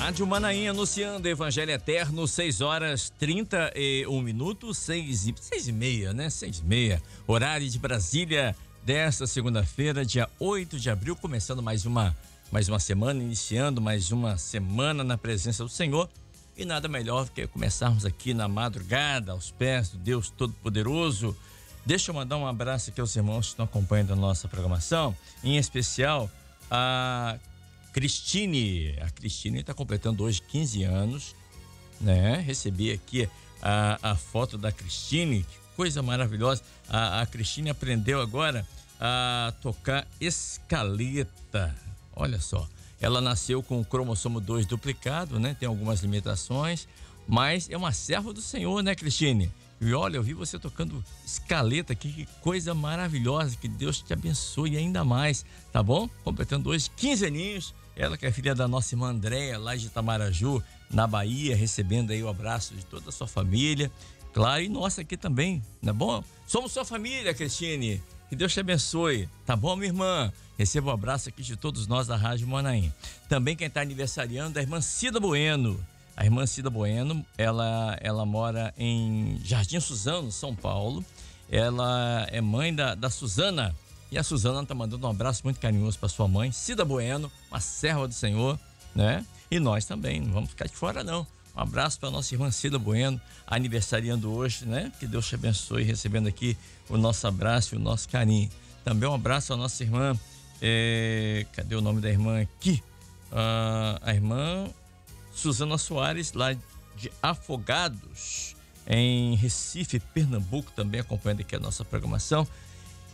Rádio Manaim anunciando Evangelho Eterno, 6h31, 6h30, né? 6h30, horário de Brasília, desta segunda-feira, dia 8 de abril, começando mais uma semana, iniciando mais uma semana na presença do Senhor. E nada melhor do que começarmos aqui na madrugada, aos pés do Deus Todo-Poderoso. Deixa eu mandar um abraço aqui aos irmãos que estão acompanhando a nossa programação, em especial a Cristine. A Cristine está completando hoje 15 anos, né? Recebi aqui a foto da Cristine, que coisa maravilhosa. A Cristine aprendeu agora a tocar escaleta. Olha só, ela nasceu com o cromossomo 2 duplicado, né? Tem algumas limitações, mas é uma serva do Senhor, né, Cristine? E olha, eu vi você tocando escaleta aqui, que coisa maravilhosa, que Deus te abençoe ainda mais, tá bom? Completando hoje 15 aninhos, ela que é filha da nossa irmã Andréia, lá de Itamaraju, na Bahia, recebendo aí o abraço de toda a sua família, claro, e nossa aqui também, não é bom? Somos sua família, Cristine, que Deus te abençoe, tá bom, minha irmã? Receba um abraço aqui de todos nós da Rádio Manaim. Também quem está aniversariando é a irmã Cida Bueno. A irmã Cida Bueno, ela mora em Jardim Suzano, São Paulo. Ela é mãe da Suzana. E a Suzana está mandando um abraço muito carinhoso para sua mãe, Cida Bueno, uma serva do Senhor, né? E nós também, não vamos ficar de fora não. Um abraço para a nossa irmã Cida Bueno, aniversariando hoje, né? Que Deus te abençoe, recebendo aqui o nosso abraço e o nosso carinho. Também um abraço à nossa irmã, cadê o nome da irmã aqui? A irmã Suzana Soares, lá de Afogados, em Recife, Pernambuco, também acompanhando aqui a nossa programação.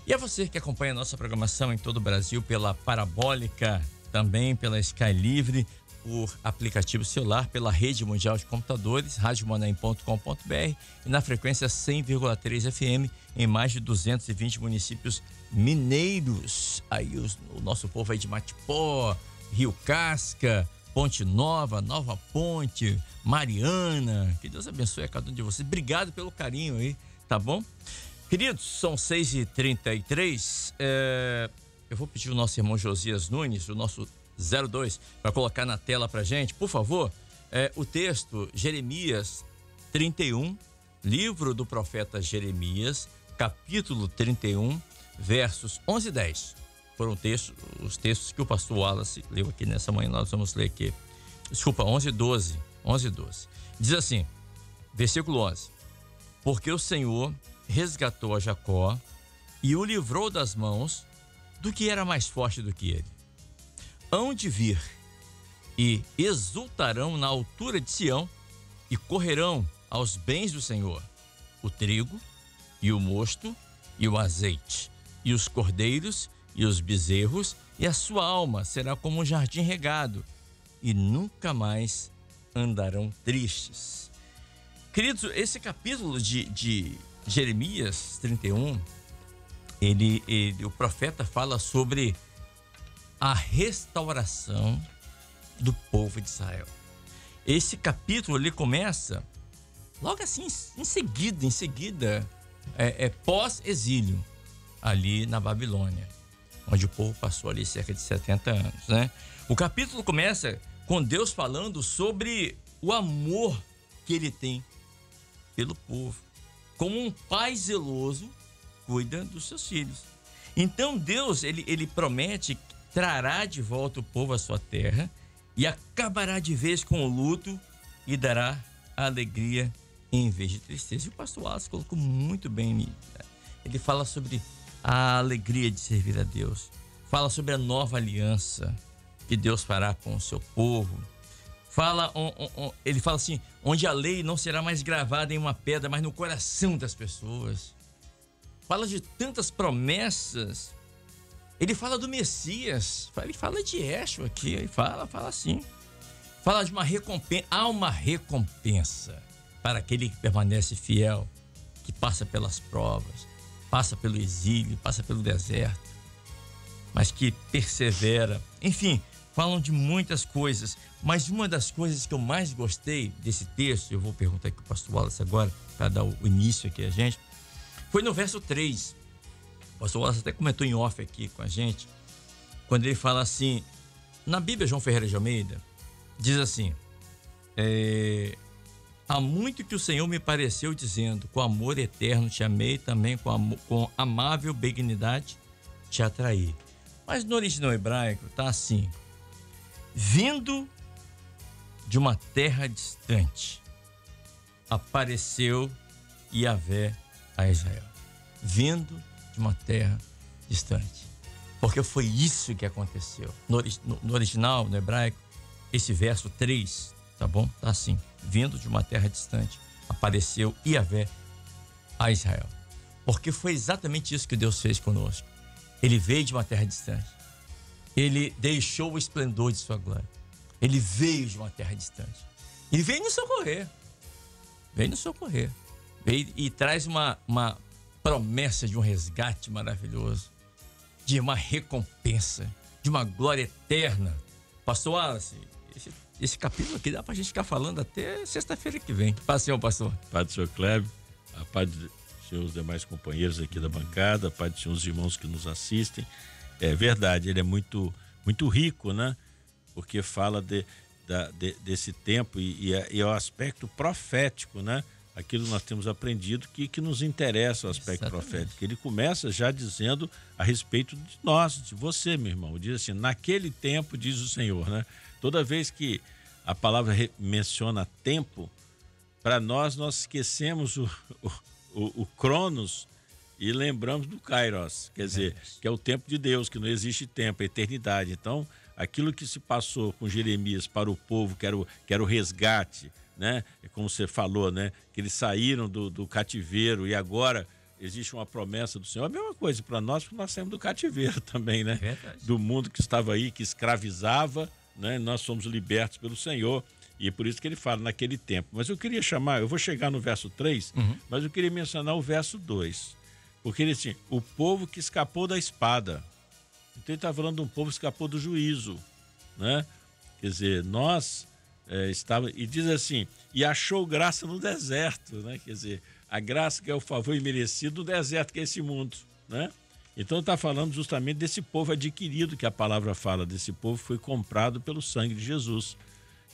E a você que acompanha a nossa programação em todo o Brasil pela Parabólica, também pela Sky Livre, por aplicativo celular, pela Rede Mundial de Computadores, radiomanaim.com.br e na frequência 100,3 FM em mais de 220 municípios mineiros. Aí o nosso povo aí de Matipó, Rio Casca, Ponte Nova, Nova Ponte, Mariana, que Deus abençoe a cada um de vocês. Obrigado pelo carinho aí, tá bom? Queridos, são 6h33, eu vou pedir o nosso irmão Josias Nunes, o nosso 02, para colocar na tela pra gente, por favor, o texto Jeremias 31, livro do profeta Jeremias, capítulo 31, versos 11 e 10. Foram os textos que o pastor Wallace leu aqui nessa manhã, nós vamos ler aqui. Desculpa, 11 e 12. Diz assim, versículo 11. Porque o Senhor resgatou a Jacó e o livrou das mãos do que era mais forte do que ele. Hão de vir e exultarão na altura de Sião e correrão aos bens do Senhor, o trigo e o mosto e o azeite e os cordeiros e os bezerros, e a sua alma será como um jardim regado, e nunca mais andarão tristes. Queridos, esse capítulo de Jeremias 31, o profeta fala sobre a restauração do povo de Israel. Esse capítulo ele começa logo assim, em seguida, pós-exílio, ali na Babilônia, onde o povo passou ali cerca de 70 anos, né? O capítulo começa com Deus falando sobre o amor que ele tem pelo povo. Como um pai zeloso cuida dos seus filhos. Então Deus, ele promete que trará de volta o povo à sua terra e acabará de vez com o luto e dará alegria em vez de tristeza. E o pastor Wallace colocou muito bem, né? Ele fala sobre a alegria de servir a Deus. Fala sobre a nova aliança que Deus fará com o seu povo. Ele fala assim, onde a lei não será mais gravada em uma pedra, mas no coração das pessoas. Fala de tantas promessas. Ele fala do Messias. Ele fala de Yeshua aqui. Ele fala assim. Fala de uma recompensa. Há uma recompensa para aquele que permanece fiel, que passa pelas provas, passa pelo exílio, passa pelo deserto, mas que persevera. Enfim, falam de muitas coisas, mas uma das coisas que eu mais gostei desse texto, eu vou perguntar aqui para o pastor Wallace agora, para dar o início aqui a gente, foi no verso 3. O pastor Wallace até comentou em off aqui com a gente, quando ele fala assim, na Bíblia João Ferreira de Almeida, diz assim, Há muito que o Senhor me pareceu dizendo, com amor eterno te amei, também com amável benignidade te atraí. Mas no original hebraico tá assim: vindo de uma terra distante, apareceu Yahvé a Israel. Vindo de uma terra distante. Porque foi isso que aconteceu. No original, no hebraico, esse verso 3, tá bom? Tá assim: vindo de uma terra distante, apareceu Yahvé a Israel. Porque foi exatamente isso que Deus fez conosco. Ele veio de uma terra distante. Ele deixou o esplendor de sua glória. Ele veio de uma terra distante. Ele veio nos socorrer. Veio nos socorrer. Veio e traz uma promessa de um resgate maravilhoso, de uma recompensa, de uma glória eterna. Pastor Wallace, esse capítulo aqui dá pra gente ficar falando até sexta-feira que vem. Paz do Senhor, pastor. Paz do Senhor Cléber, a paz do Senhor, os demais companheiros aqui da bancada, a paz do Senhor, os irmãos que nos assistem. É verdade, ele é muito rico, né? Porque fala desse tempo e é o aspecto profético, né? Aquilo nós temos aprendido que nos interessa, o aspecto profético. Ele começa já dizendo a respeito de nós, de você, meu irmão. Diz assim: naquele tempo, diz o Senhor, né? Toda vez que a palavra menciona tempo, para nós esquecemos o Cronos e lembramos do Kairos, quer dizer, que é o tempo de Deus, que não existe tempo, é eternidade. Então, aquilo que se passou com Jeremias para o povo, que era o resgate, né? Como você falou, né? Que eles saíram do cativeiro e agora existe uma promessa do Senhor. A mesma coisa para nós, porque nós saímos do cativeiro também, né? Do mundo que estava aí, que escravizava, né? Nós somos libertos pelo Senhor e é por isso que ele fala naquele tempo. Mas eu queria eu vou chegar no verso 3, mas eu queria mencionar o verso 2, porque ele diz assim: o povo que escapou da espada. Então ele está falando de um povo que escapou do juízo, né? Quer dizer, nós e diz assim: e achou graça no deserto, né? Quer dizer, a graça que é o favor imerecido no deserto, que é esse mundo, né? Então está falando justamente desse povo adquirido, que a palavra fala, desse povo que foi comprado pelo sangue de Jesus.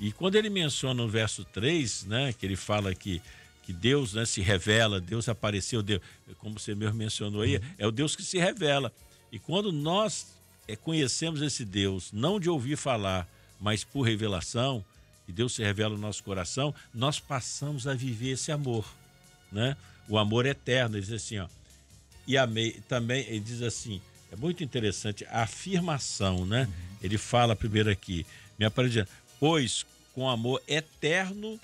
E quando ele menciona no verso 3, né, que ele fala que Deus, né, se revela, Deus apareceu, Deus, como você mesmo mencionou aí, é o Deus que se revela. E quando nós conhecemos esse Deus, não de ouvir falar, mas por revelação, e Deus se revela no nosso coração, nós passamos a viver esse amor, né? O amor eterno. Ele diz assim, ó, e amei, também ele diz assim, é muito interessante a afirmação, né? Ele fala primeiro aqui, me aparece, pois com amor eterno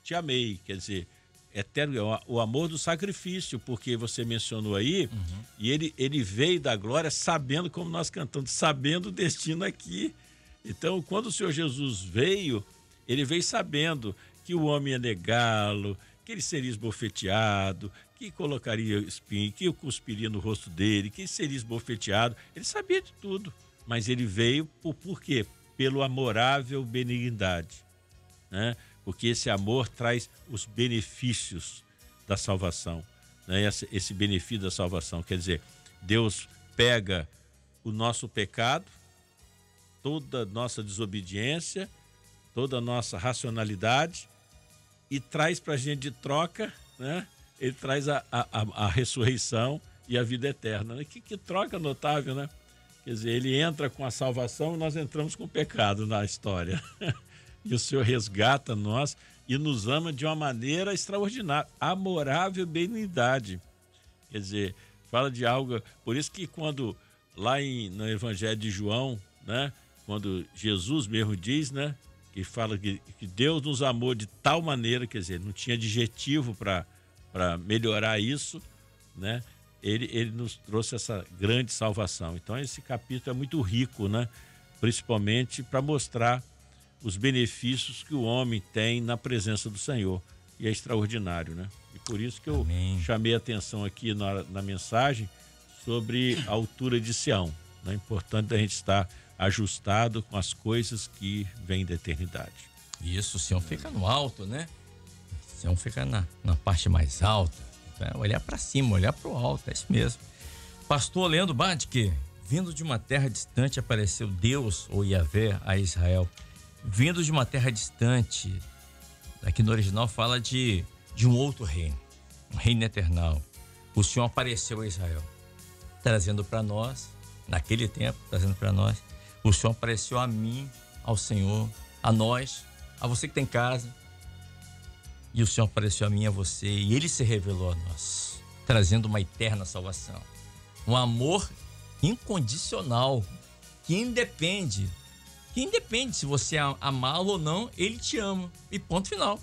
te amei, quer dizer, eterno, o amor do sacrifício, porque você mencionou aí, e ele veio da glória sabendo, como nós cantamos, sabendo o destino aqui. Então, quando o Senhor Jesus veio, ele veio sabendo que o homem ia negá-lo, que ele seria esbofeteado, que colocaria espinho, que cuspiria no rosto dele, que seria esbofeteado. Ele sabia de tudo, mas ele veio por quê? Pelo amorável benignidade, né? Porque esse amor traz os benefícios da salvação, né? Esse benefício da salvação, quer dizer, Deus pega o nosso pecado, toda a nossa desobediência, toda a nossa racionalidade e traz para a gente de troca, né? Ele traz a ressurreição e a vida eterna, né? Que troca notável, né? Quer dizer, ele entra com a salvação e nós entramos com o pecado na história. E o Senhor resgata nós e nos ama de uma maneira extraordinária, amorável benignidade. Quer dizer, fala de algo, por isso que quando lá no Evangelho de João, né, quando Jesus mesmo diz, né, que fala que Deus nos amou de tal maneira, quer dizer, não tinha adjetivo para melhorar isso, né? Ele nos trouxe essa grande salvação. Então esse capítulo é muito rico, né? Principalmente para mostrar os benefícios que o homem tem na presença do Senhor. E é extraordinário, né? E por isso que eu chamei a atenção aqui na mensagem sobre a altura de Sião. É importante a gente estar ajustado com as coisas que vêm da eternidade. Isso, o Sião fica no alto, né? O Sião fica na parte mais alta. Olhar para cima, olhar para o alto, é isso mesmo. Pastor Leandro Badke, vindo de uma terra distante, apareceu Deus, ou Yahvé, a Israel. vindo de uma terra distante. Aqui no original fala de um outro reino, um reino eternal. O Senhor apareceu a Israel, trazendo para nós, naquele tempo, trazendo para nós. O Senhor apareceu a mim, ao Senhor, a nós, a você que tem casa. E o Senhor apareceu a mim, a você, e Ele se revelou a nós, trazendo uma eterna salvação. Um amor incondicional, que independe se você amá-lo ou não, Ele te ama. E ponto final.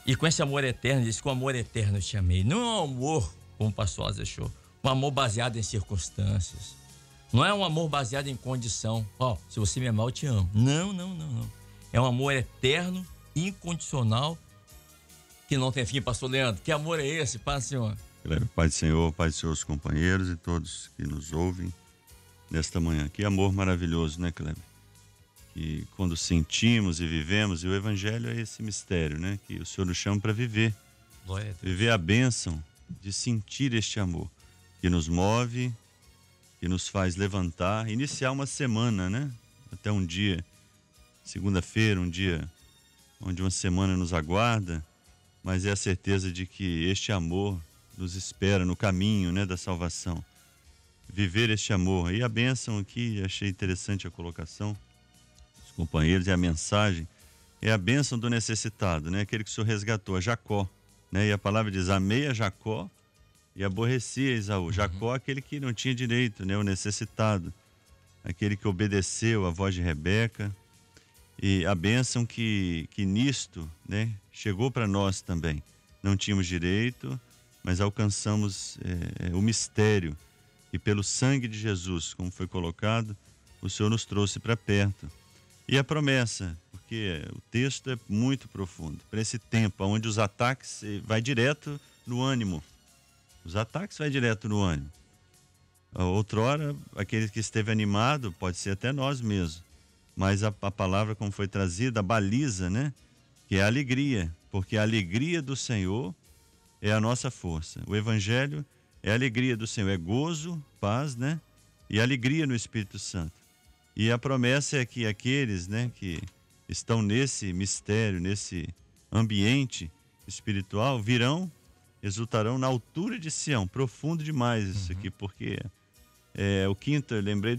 E com esse amor eterno, diz que com amor eterno eu te amei. Não é um amor, como o pastor Asa achou, um amor baseado em circunstâncias. Não é um amor baseado em condição. Se você me amar, eu te amo. Não. É um amor eterno, incondicional, que não tem fim. Pastor Leandro, que amor é esse? Paz, Senhor. Pai do Senhor, Pai dos seus companheiros e todos que nos ouvem nesta manhã. Que amor maravilhoso, né, Kleber? Que quando sentimos e vivemos, e o Evangelho é esse mistério, né? Que o Senhor nos chama para viver. Glória a Deus. Viver a bênção de sentir este amor, que nos move, que nos faz levantar, iniciar uma semana, né? Até um dia, segunda-feira, um dia onde uma semana nos aguarda, mas é a certeza de que este amor nos espera no caminho, né, da salvação. Viver este amor. E a bênção aqui, achei interessante a colocação dos companheiros e a mensagem, é a bênção do necessitado, né? Aquele que o Senhor resgatou, a Jacó, né? E a palavra diz, amei a Jacó e aborreci a Esaú. Jacó, aquele que não tinha direito, né? O necessitado, aquele que obedeceu à voz de Rebeca. E a bênção que nisto, né, chegou para nós também. Não tínhamos direito, mas alcançamos o mistério. E pelo sangue de Jesus, como foi colocado, o Senhor nos trouxe para perto. E a promessa, porque o texto é muito profundo. Para esse tempo, onde os ataques vai direto no ânimo. Os ataques vai direto no ânimo. Outrora, aquele que esteve animado, pode ser até nós mesmos. Mas a palavra, como foi trazida, a baliza, né? Que é a alegria. Porque a alegria do Senhor é a nossa força. O Evangelho é a alegria do Senhor. É gozo, paz, né? E alegria no Espírito Santo. E a promessa é que aqueles, né, que estão nesse mistério, nesse ambiente espiritual, exultarão na altura de Sião. Profundo demais isso aqui, porque o quinto, eu lembrei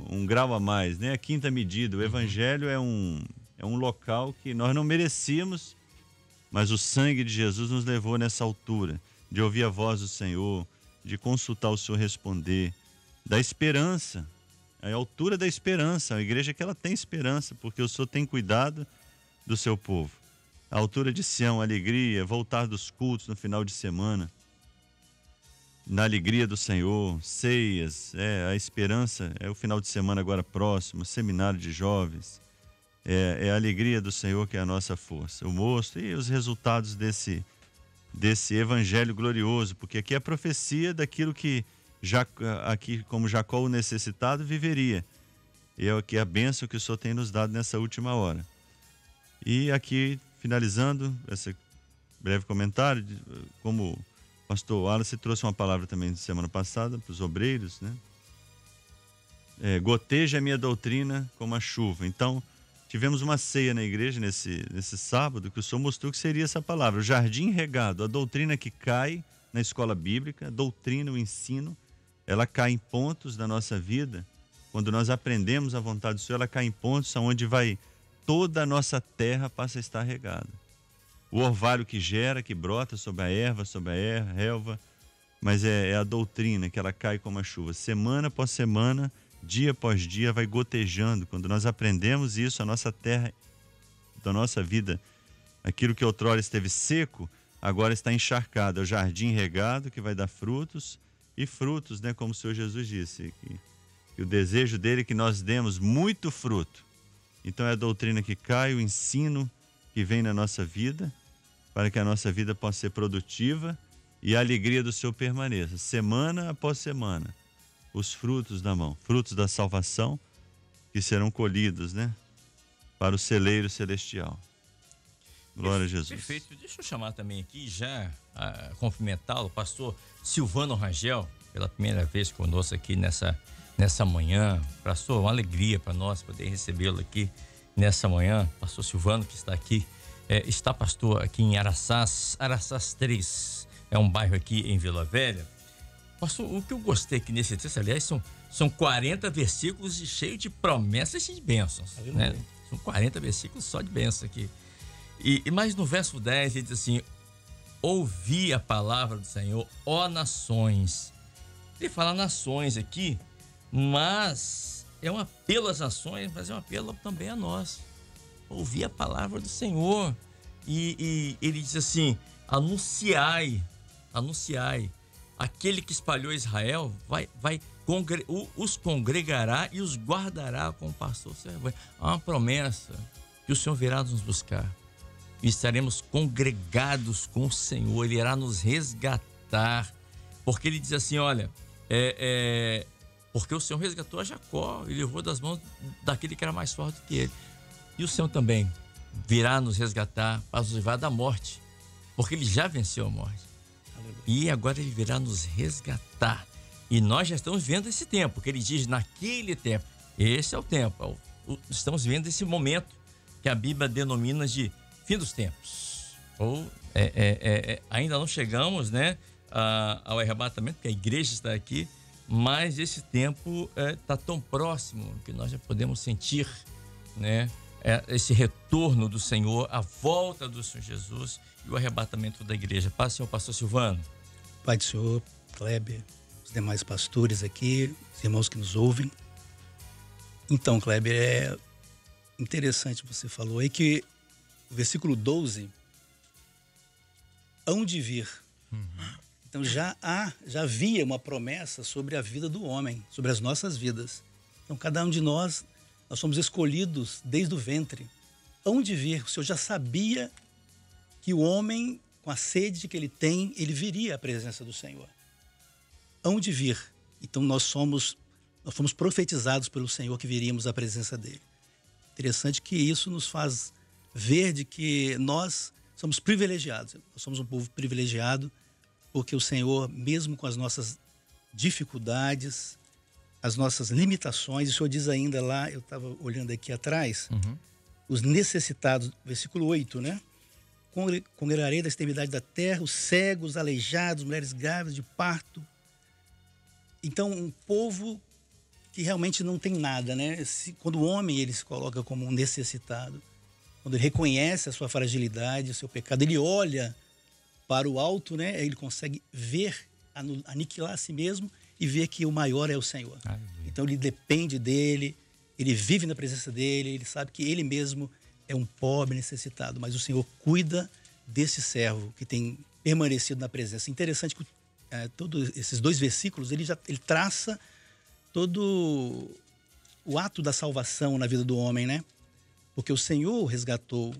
um grau a mais, né? A quinta medida. O Evangelho é um local que nós não merecíamos, mas o sangue de Jesus nos levou nessa altura, de ouvir a voz do Senhor, de consultar o Senhor responder, da esperança. É a altura da esperança. A igreja que ela tem esperança, porque o Senhor tem cuidado do seu povo. A altura de Sião, alegria, voltar dos cultos no final de semana, na alegria do Senhor, ceias, a esperança, é o final de semana agora próximo, seminário de jovens, é a alegria do Senhor que é a nossa força, o mosto e os resultados desse evangelho glorioso, porque aqui é a profecia daquilo que aqui como Jacó o necessitado viveria, e é aqui a bênção que o Senhor tem nos dado nessa última hora. E aqui, finalizando esse breve comentário, como o pastor Wallace trouxe uma palavra também de semana passada para os obreiros, né? Goteja a minha doutrina como a chuva. Então, tivemos uma ceia na igreja nesse sábado, que o Senhor mostrou que seria essa palavra, o jardim regado, a doutrina que cai na escola bíblica, a doutrina, o ensino, ela cai em pontos da nossa vida. Quando nós aprendemos a vontade do Senhor, ela cai em pontos onde toda a nossa terra passa a estar regada. O orvalho que gera, que brota sobre a erva, sobre a relva, mas é a doutrina que ela cai como a chuva. Semana após semana, dia após dia, vai gotejando. Quando nós aprendemos isso, a nossa terra, da nossa vida, aquilo que outrora esteve seco, agora está encharcado. É o jardim regado que vai dar frutos, e frutos, né, como o Senhor Jesus disse, que o desejo dele é que nós demos muito fruto. Então é a doutrina que cai, o ensino que vem na nossa vida, para que a nossa vida possa ser produtiva e a alegria do Senhor permaneça, semana após semana, os frutos da mão, frutos da salvação que serão colhidos, né, para o celeiro celestial. Glória a Jesus. Perfeito. Deixa eu chamar também aqui, já cumprimentá-lo, pastor Silvano Rangel, pela primeira vez conosco aqui nessa manhã. Pastor, uma alegria para nós poder recebê-lo aqui nessa manhã. Pastor Silvano, que está aqui, está, pastor, aqui em Araçás 3, é um bairro aqui em Vila Velha. Pastor, o que eu gostei aqui nesse texto, aliás, são 40 versículos cheios de promessas e de bênçãos, né? São 40 versículos só de bênçãos aqui. Mas no verso 10 ele diz assim: ouvi a palavra do Senhor, ó nações. Ele fala nações aqui, mas é um apelo às nações, mas é um apelo também a nós. Ouvir a palavra do Senhor. E ele diz assim: anunciai. Aquele que espalhou Israel os congregará e os guardará como pastor servante. Há uma promessa que o Senhor virá nos buscar. E estaremos congregados com o Senhor. Ele irá nos resgatar. Porque ele diz assim, olha, porque o Senhor resgatou a Jacó e levou das mãos daquele que era mais forte que ele. E o Senhor também virá nos resgatar para nos livrar da morte. Porque ele já venceu a morte. E agora ele virá nos resgatar. E nós já estamos vendo esse tempo, que ele diz naquele tempo. Esse é o tempo. Estamos vendo esse momento que a Bíblia denomina de fim dos tempos. Ou ainda não chegamos, né, ao arrebatamento, porque a igreja está aqui, mas esse tempo está tão próximo que nós já podemos sentir, né, esse retorno do Senhor, a volta do Senhor Jesus e o arrebatamento da igreja. Paz, Senhor pastor Silvano. Pai do Senhor, Kleber, os demais pastores aqui, os irmãos que nos ouvem. Então, Kleber, é interessante você falou aí que o versículo 12, hão de vir. Então já havia uma promessa sobre a vida do homem, sobre as nossas vidas. Então cada um de nós somos escolhidos desde o ventre. Hão de vir, o Senhor já sabia que o homem, com a sede que ele tem, ele viria à presença do Senhor. Hão de vir. Então nós fomos profetizados pelo Senhor que viríamos à presença dele. Interessante que isso nos faz ver de que nós somos privilegiados. Nós somos um povo privilegiado porque o Senhor, mesmo com as nossas dificuldades, as nossas limitações, o Senhor diz ainda lá, eu estava olhando aqui atrás, os necessitados, versículo 8, né? Congregarei da extremidade da terra, os cegos, os aleijados, mulheres grávidas de parto. Então, um povo que realmente não tem nada, né? Quando o homem ele se coloca como um necessitado, quando ele reconhece a sua fragilidade, o seu pecado, ele olha para o alto, né? Ele consegue ver, aniquilar a si mesmo e ver que o maior é o Senhor. Então ele depende dele, ele vive na presença dele, ele sabe que ele mesmo é um pobre necessitado, mas o Senhor cuida desse servo que tem permanecido na presença. Interessante que todos esses dois versículos, ele traça todo o ato da salvação na vida do homem, né? Porque o Senhor o resgatou.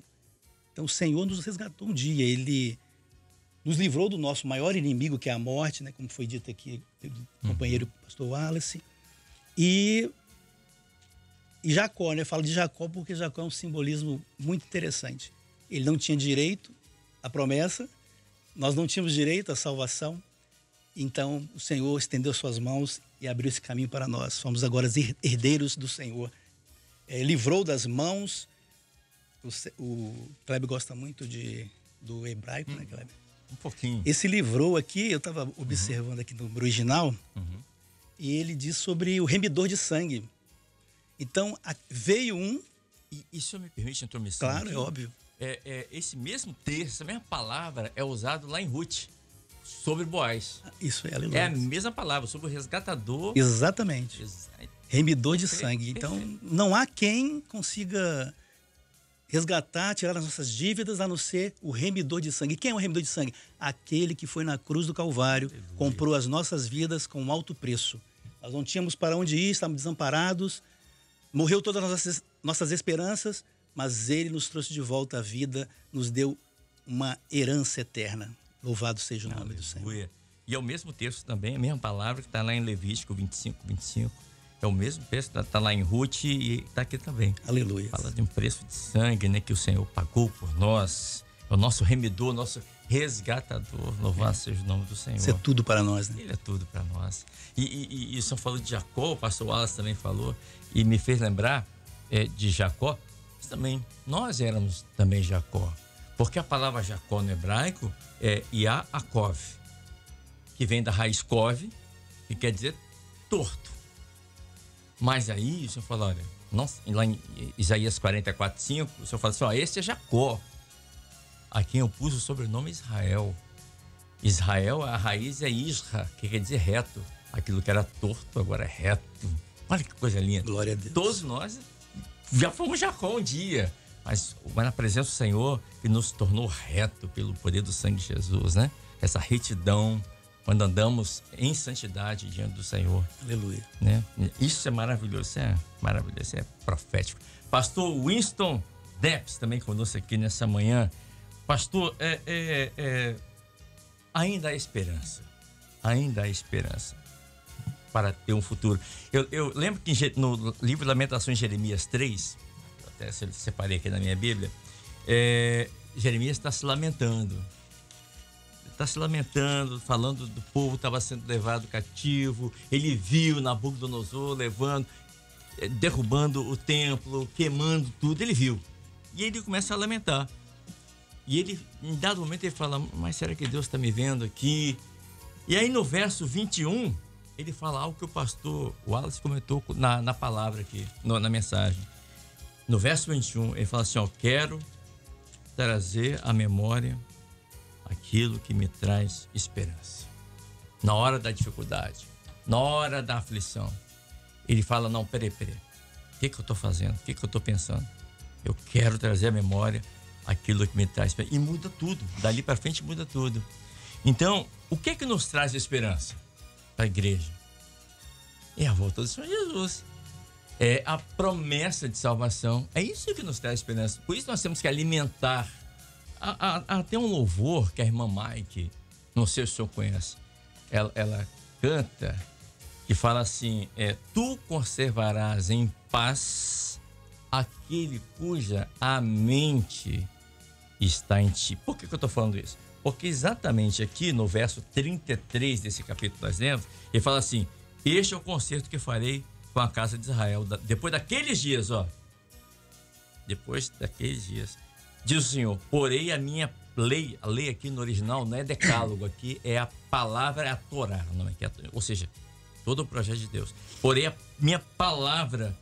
Então o Senhor nos resgatou um dia, ele nos livrou do nosso maior inimigo, que é a morte, né? Como foi dito aqui pelo companheiro pastor Wallace. E Jacó, né? Falo de Jacó porque Jacó é um simbolismo muito interessante. Ele não tinha direito à promessa, nós não tínhamos direito à salvação, então o Senhor estendeu suas mãos e abriu esse caminho para nós. Fomos agora herdeiros do Senhor. Livrou das mãos, o Kleber gosta muito do hebraico, né, Kleber? Um pouquinho. Esse livrou aqui, eu estava observando aqui no original, e ele diz sobre o remidor de sangue. Então, veio um... E se eu me permite a intromissão? Claro, aqui, é óbvio. Esse mesmo texto, essa mesma palavra é usado lá em Ruth, sobre Boaz. Isso é, aleluia. É a mesma palavra, sobre o resgatador. Exatamente. Remidor de sangue. Então, não há quem consiga resgatar, tirar as nossas dívidas, a não ser o remidor de sangue. E quem é o remidor de sangue? Aquele que foi na cruz do Calvário, comprou as nossas vidas com um alto preço. Nós não tínhamos para onde ir, estávamos desamparados, morreu todas as nossas esperanças, mas ele nos trouxe de volta à vida, nos deu uma herança eterna. Louvado seja o nome do Senhor. E é o mesmo texto também, a mesma palavra que está lá em Levítico 25. É o mesmo texto, está lá em Ruth e está aqui também. Aleluia. Fala de um preço de sangue, né, que o Senhor pagou por nós. É o nosso remidor, nosso resgatador. Louvado seja o nome do Senhor. Isso é tudo para nós, né? Ele é tudo para nós. E o senhor falou de Jacó, o pastor Wallace também falou, e me fez lembrar de Jacó. Mas também, nós éramos também Jacó. Porque a palavra Jacó no hebraico é Yaakov, que vem da raiz Kov, que quer dizer torto. Mas aí o senhor fala, olha, lá em Isaías 44:5, o senhor fala assim, ó, esse é Jacó, a quem eu pus o sobrenome Israel. Israel, a raiz é Isra, que quer dizer reto. Aquilo que era torto agora é reto. Olha que coisa linda. Glória a Deus. Todos nós já fomos Jacó um dia, mas na presença do Senhor, que nos tornou reto pelo poder do sangue de Jesus, né? Essa retidão, quando andamos em santidade diante do Senhor. Aleluia. Né? Isso é maravilhoso, isso é maravilhoso, isso é profético. Pastor Winston Depps também conosco aqui nessa manhã. Pastor, ainda há esperança. Ainda há esperança para ter um futuro. Eu lembro que no livro Lamentações, Jeremias 3, até separei aqui na minha Bíblia, Jeremias está se lamentando. Está se lamentando, falando do povo que estava sendo levado cativo. Ele viu Nabucodonosor derrubando o templo, queimando tudo. Ele viu. E ele começa a lamentar. E ele, em dado momento, ele fala, mas será que Deus está me vendo aqui? E aí no verso 21, ele fala algo que o pastor Wallace comentou na palavra aqui, na mensagem. No verso 21, ele fala assim, ó, quero trazer à memória aquilo que me traz esperança. Na hora da dificuldade, na hora da aflição, ele fala, não, peraí. O que eu estou fazendo? O que eu estou pensando? Eu quero trazer à memória aquilo que me traz esperança. E muda tudo. Dali para frente muda tudo. Então, o que nos traz esperança para a igreja? É a volta do Senhor Jesus. É a promessa de salvação. É isso que nos traz esperança. Por isso nós temos que alimentar. Tem um louvor que a irmã Mike, não sei se o senhor conhece, ela canta, que fala assim, tu conservarás em paz aquele cuja a mente está em ti. Por que eu estou falando isso? Porque exatamente aqui no verso 33 desse capítulo que nós lemos, ele fala assim, este é o concerto que farei com a casa de Israel. Depois daqueles dias, diz o Senhor, porém a minha lei, a lei aqui no original não é decálogo, aqui é a palavra, é a Torá, não é? Ou seja, todo o projeto de Deus. Porém a minha palavra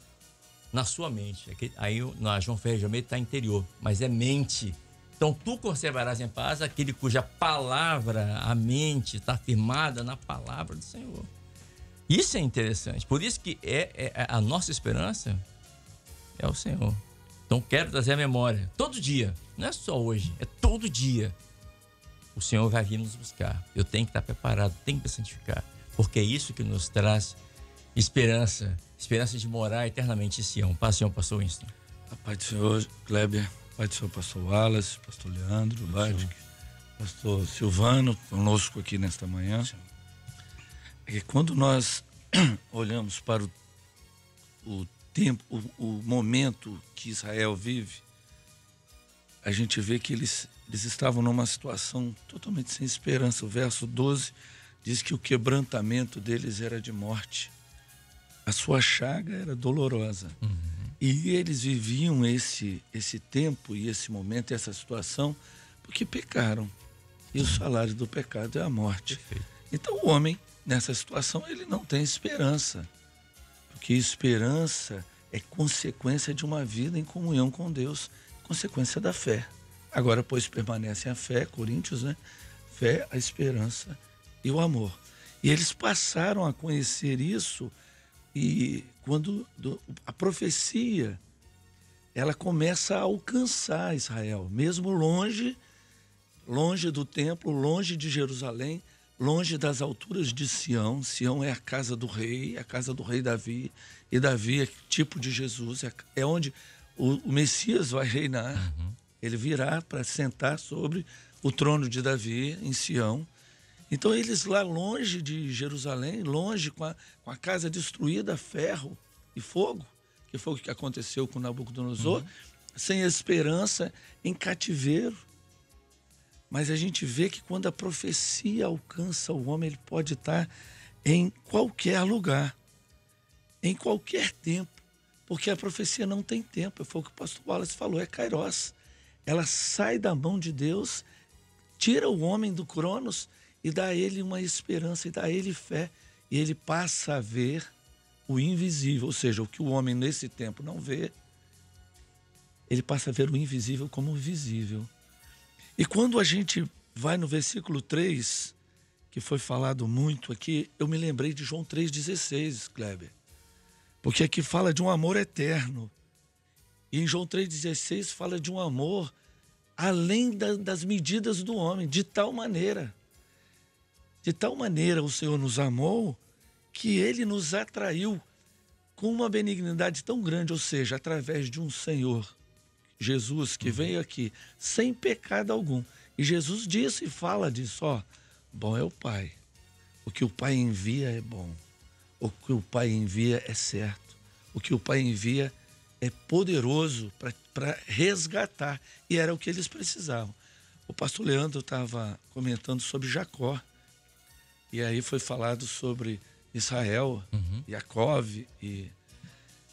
na sua mente. Aí na João Ferreira de Almeida está interior, mas é mente. Então tu conservarás em paz aquele cuja palavra, a mente, está firmada na palavra do Senhor. Isso é interessante. Por isso que a nossa esperança é o Senhor. Então quero trazer a memória. Todo dia, não é só hoje, é todo dia. O Senhor vai vir nos buscar. Eu tenho que estar preparado, tenho que me santificar. Porque é isso que nos traz esperança. Esperança de morar eternamente em Sião. Paz, Senhor, pastor Winston. A paz do Senhor, Kleber. A paz do Senhor, pastor Wallace, pastor Leandro, Badic, pastor Silvano, conosco aqui nesta manhã. E quando nós olhamos para o tempo, o momento que Israel vive, a gente vê que eles estavam numa situação totalmente sem esperança. O verso 12 diz que o quebrantamento deles era de morte. A sua chaga era dolorosa. Uhum. E eles viviam esse tempo e esse momento, essa situação, porque pecaram. E o salário do pecado é a morte. Perfeito. Então o homem, nessa situação, ele não tem esperança. Porque esperança é consequência de uma vida em comunhão com Deus, consequência da fé. Agora, pois permanecem a fé, Coríntios, né? Fé, a esperança e o amor. E eles passaram a conhecer isso, e quando a profecia, ela começa a alcançar Israel, mesmo longe do templo, longe de Jerusalém, longe das alturas de Sião. Sião é a casa do rei Davi, e Davi é tipo de Jesus, é onde o Messias vai reinar. Uhum. Ele virá para sentar sobre o trono de Davi em Sião. Então eles lá longe de Jerusalém, longe com a casa destruída, ferro e fogo, que foi o que aconteceu com Nabucodonosor, sem esperança, em cativeiro. Mas a gente vê que quando a profecia alcança o homem, ele pode estar em qualquer lugar, em qualquer tempo, porque a profecia não tem tempo. Foi o que o pastor Wallace falou, é Kairos. Ela sai da mão de Deus, tira o homem do Cronos e dá a ele uma esperança, e dá a ele fé. E ele passa a ver o invisível, ou seja, o que o homem nesse tempo não vê, ele passa a ver o invisível como visível. E quando a gente vai no versículo 3, que foi falado muito aqui, eu me lembrei de João 3,16, Kleber. Porque aqui fala de um amor eterno. E em João 3,16 fala de um amor além das medidas do homem, de tal maneira o Senhor nos amou que ele nos atraiu com uma benignidade tão grande, ou seja, através de um Senhor, Jesus, que veio aqui sem pecado algum. E Jesus disse e fala disso, ó, bom é o Pai. O que o Pai envia é bom. O que o Pai envia é certo. O que o Pai envia é poderoso para resgatar. E era o que eles precisavam. O pastor Leandro estava comentando sobre Jacó. E aí foi falado sobre Israel, Jacó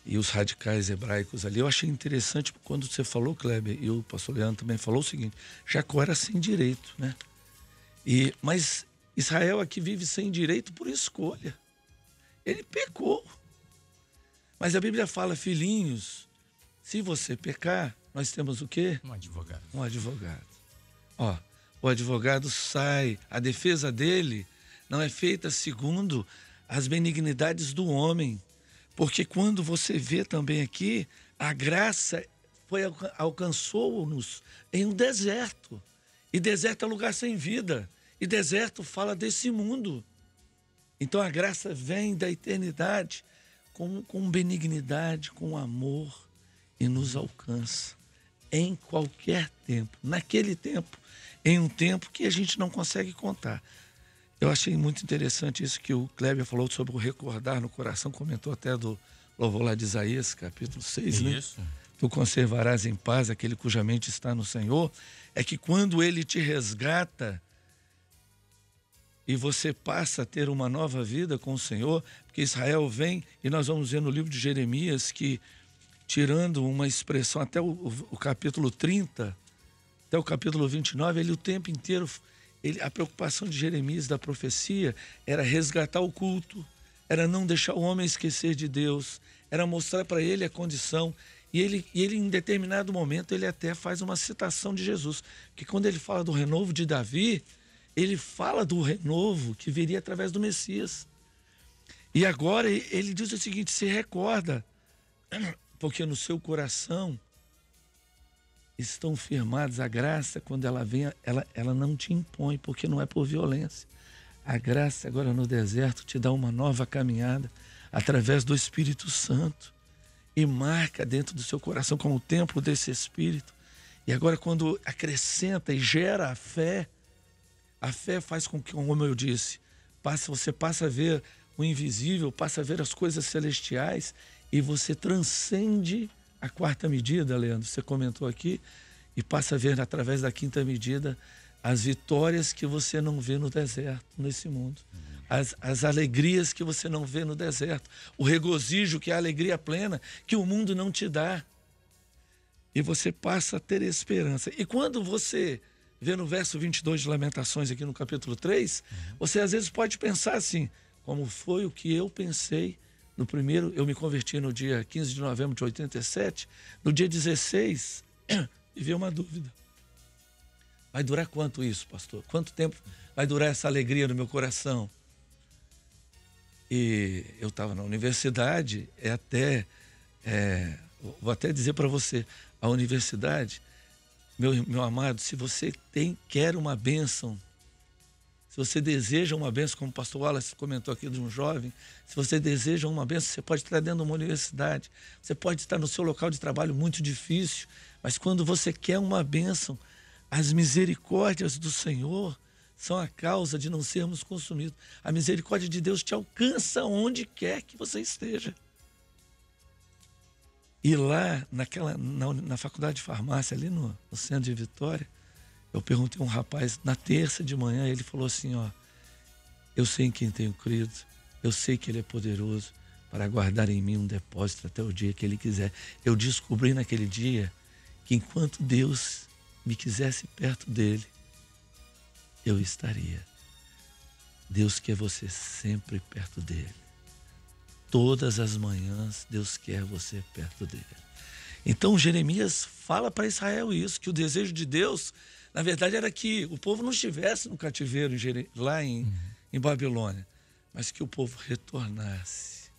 e os radicais hebraicos ali. Eu achei interessante quando você falou, Kleber, e o pastor Leandro também falou o seguinte, Jacó era sem direito, né? Mas Israel aqui vive sem direito por escolha. Ele pecou. Mas a Bíblia fala, filhinhos, se você pecar, nós temos o quê? Um advogado. Um advogado. Ó, o advogado sai, a defesa dele não é feita segundo as benignidades do homem. Porque quando você vê também aqui, a graça alcançou-nos em um deserto. E deserto é lugar sem vida. E deserto fala desse mundo. Então a graça vem da eternidade com benignidade, com amor e nos alcança em qualquer tempo. Naquele tempo, em um tempo que a gente não consegue contar. Eu achei muito interessante isso que o Kleber falou sobre o recordar no coração, comentou até do louvor lá de Isaías, capítulo 6, né? Isso. Tu conservarás em paz aquele cuja mente está no Senhor. É que quando ele te resgata e você passa a ter uma nova vida com o Senhor, porque Israel vem, e nós vamos ver no livro de Jeremias que, tirando uma expressão até o capítulo 30, até o capítulo 29, ele o tempo inteiro, a preocupação de Jeremias da profecia era resgatar o culto, era não deixar o homem esquecer de Deus, era mostrar para ele a condição. E ele, em determinado momento, ele até faz uma citação de Jesus, que quando ele fala do renovo de Davi, ele fala do renovo que viria através do Messias. E agora ele diz o seguinte, se recorda, porque no seu coração estão firmados a graça, quando ela vem, ela não te impõe, porque não é por violência. A graça agora no deserto te dá uma nova caminhada através do Espírito Santo e marca dentro do seu coração como o templo desse Espírito. E agora quando acrescenta e gera a fé faz com que, como eu disse, você passa a ver o invisível, passa a ver as coisas celestiais e você transcende a quarta medida, Leandro, você comentou aqui, e passa a ver através da quinta medida as vitórias que você não vê no deserto, nesse mundo. As alegrias que você não vê no deserto. O regozijo, que é a alegria plena, que o mundo não te dá. E você passa a ter esperança. E quando você vê no verso 22 de Lamentações, aqui no capítulo 3, você às vezes pode pensar assim, como foi o que eu pensei no primeiro, eu me converti no dia 15 de novembro de 87, no dia 16, me veio uma dúvida. Vai durar quanto isso, pastor? Quanto tempo vai durar essa alegria no meu coração? E eu estava na universidade, vou até dizer para você, a universidade, meu amado, se você quer uma bênção, se você deseja uma bênção, como o pastor Wallace comentou aqui de um jovem, se você deseja uma bênção, você pode estar dentro de uma universidade, você pode estar no seu local de trabalho muito difícil, mas quando você quer uma bênção, as misericórdias do Senhor são a causa de não sermos consumidos. A misericórdia de Deus te alcança onde quer que você esteja. E lá, na faculdade de farmácia, ali no centro de Vitória, Eu perguntei a um rapaz, na terça de manhã, ele falou assim, ó, eu sei em quem tenho crido, eu sei que ele é poderoso para guardar em mim um depósito até o dia que ele quiser. Eu descobri naquele dia que enquanto Deus me quisesse perto dele, eu estaria. Deus quer você sempre perto dele. Todas as manhãs, Deus quer você perto dele. Então, Jeremias fala para Israel isso, que o desejo de Deus, na verdade, era que o povo não estivesse no cativeiro lá em Babilônia, mas que o povo retornasse.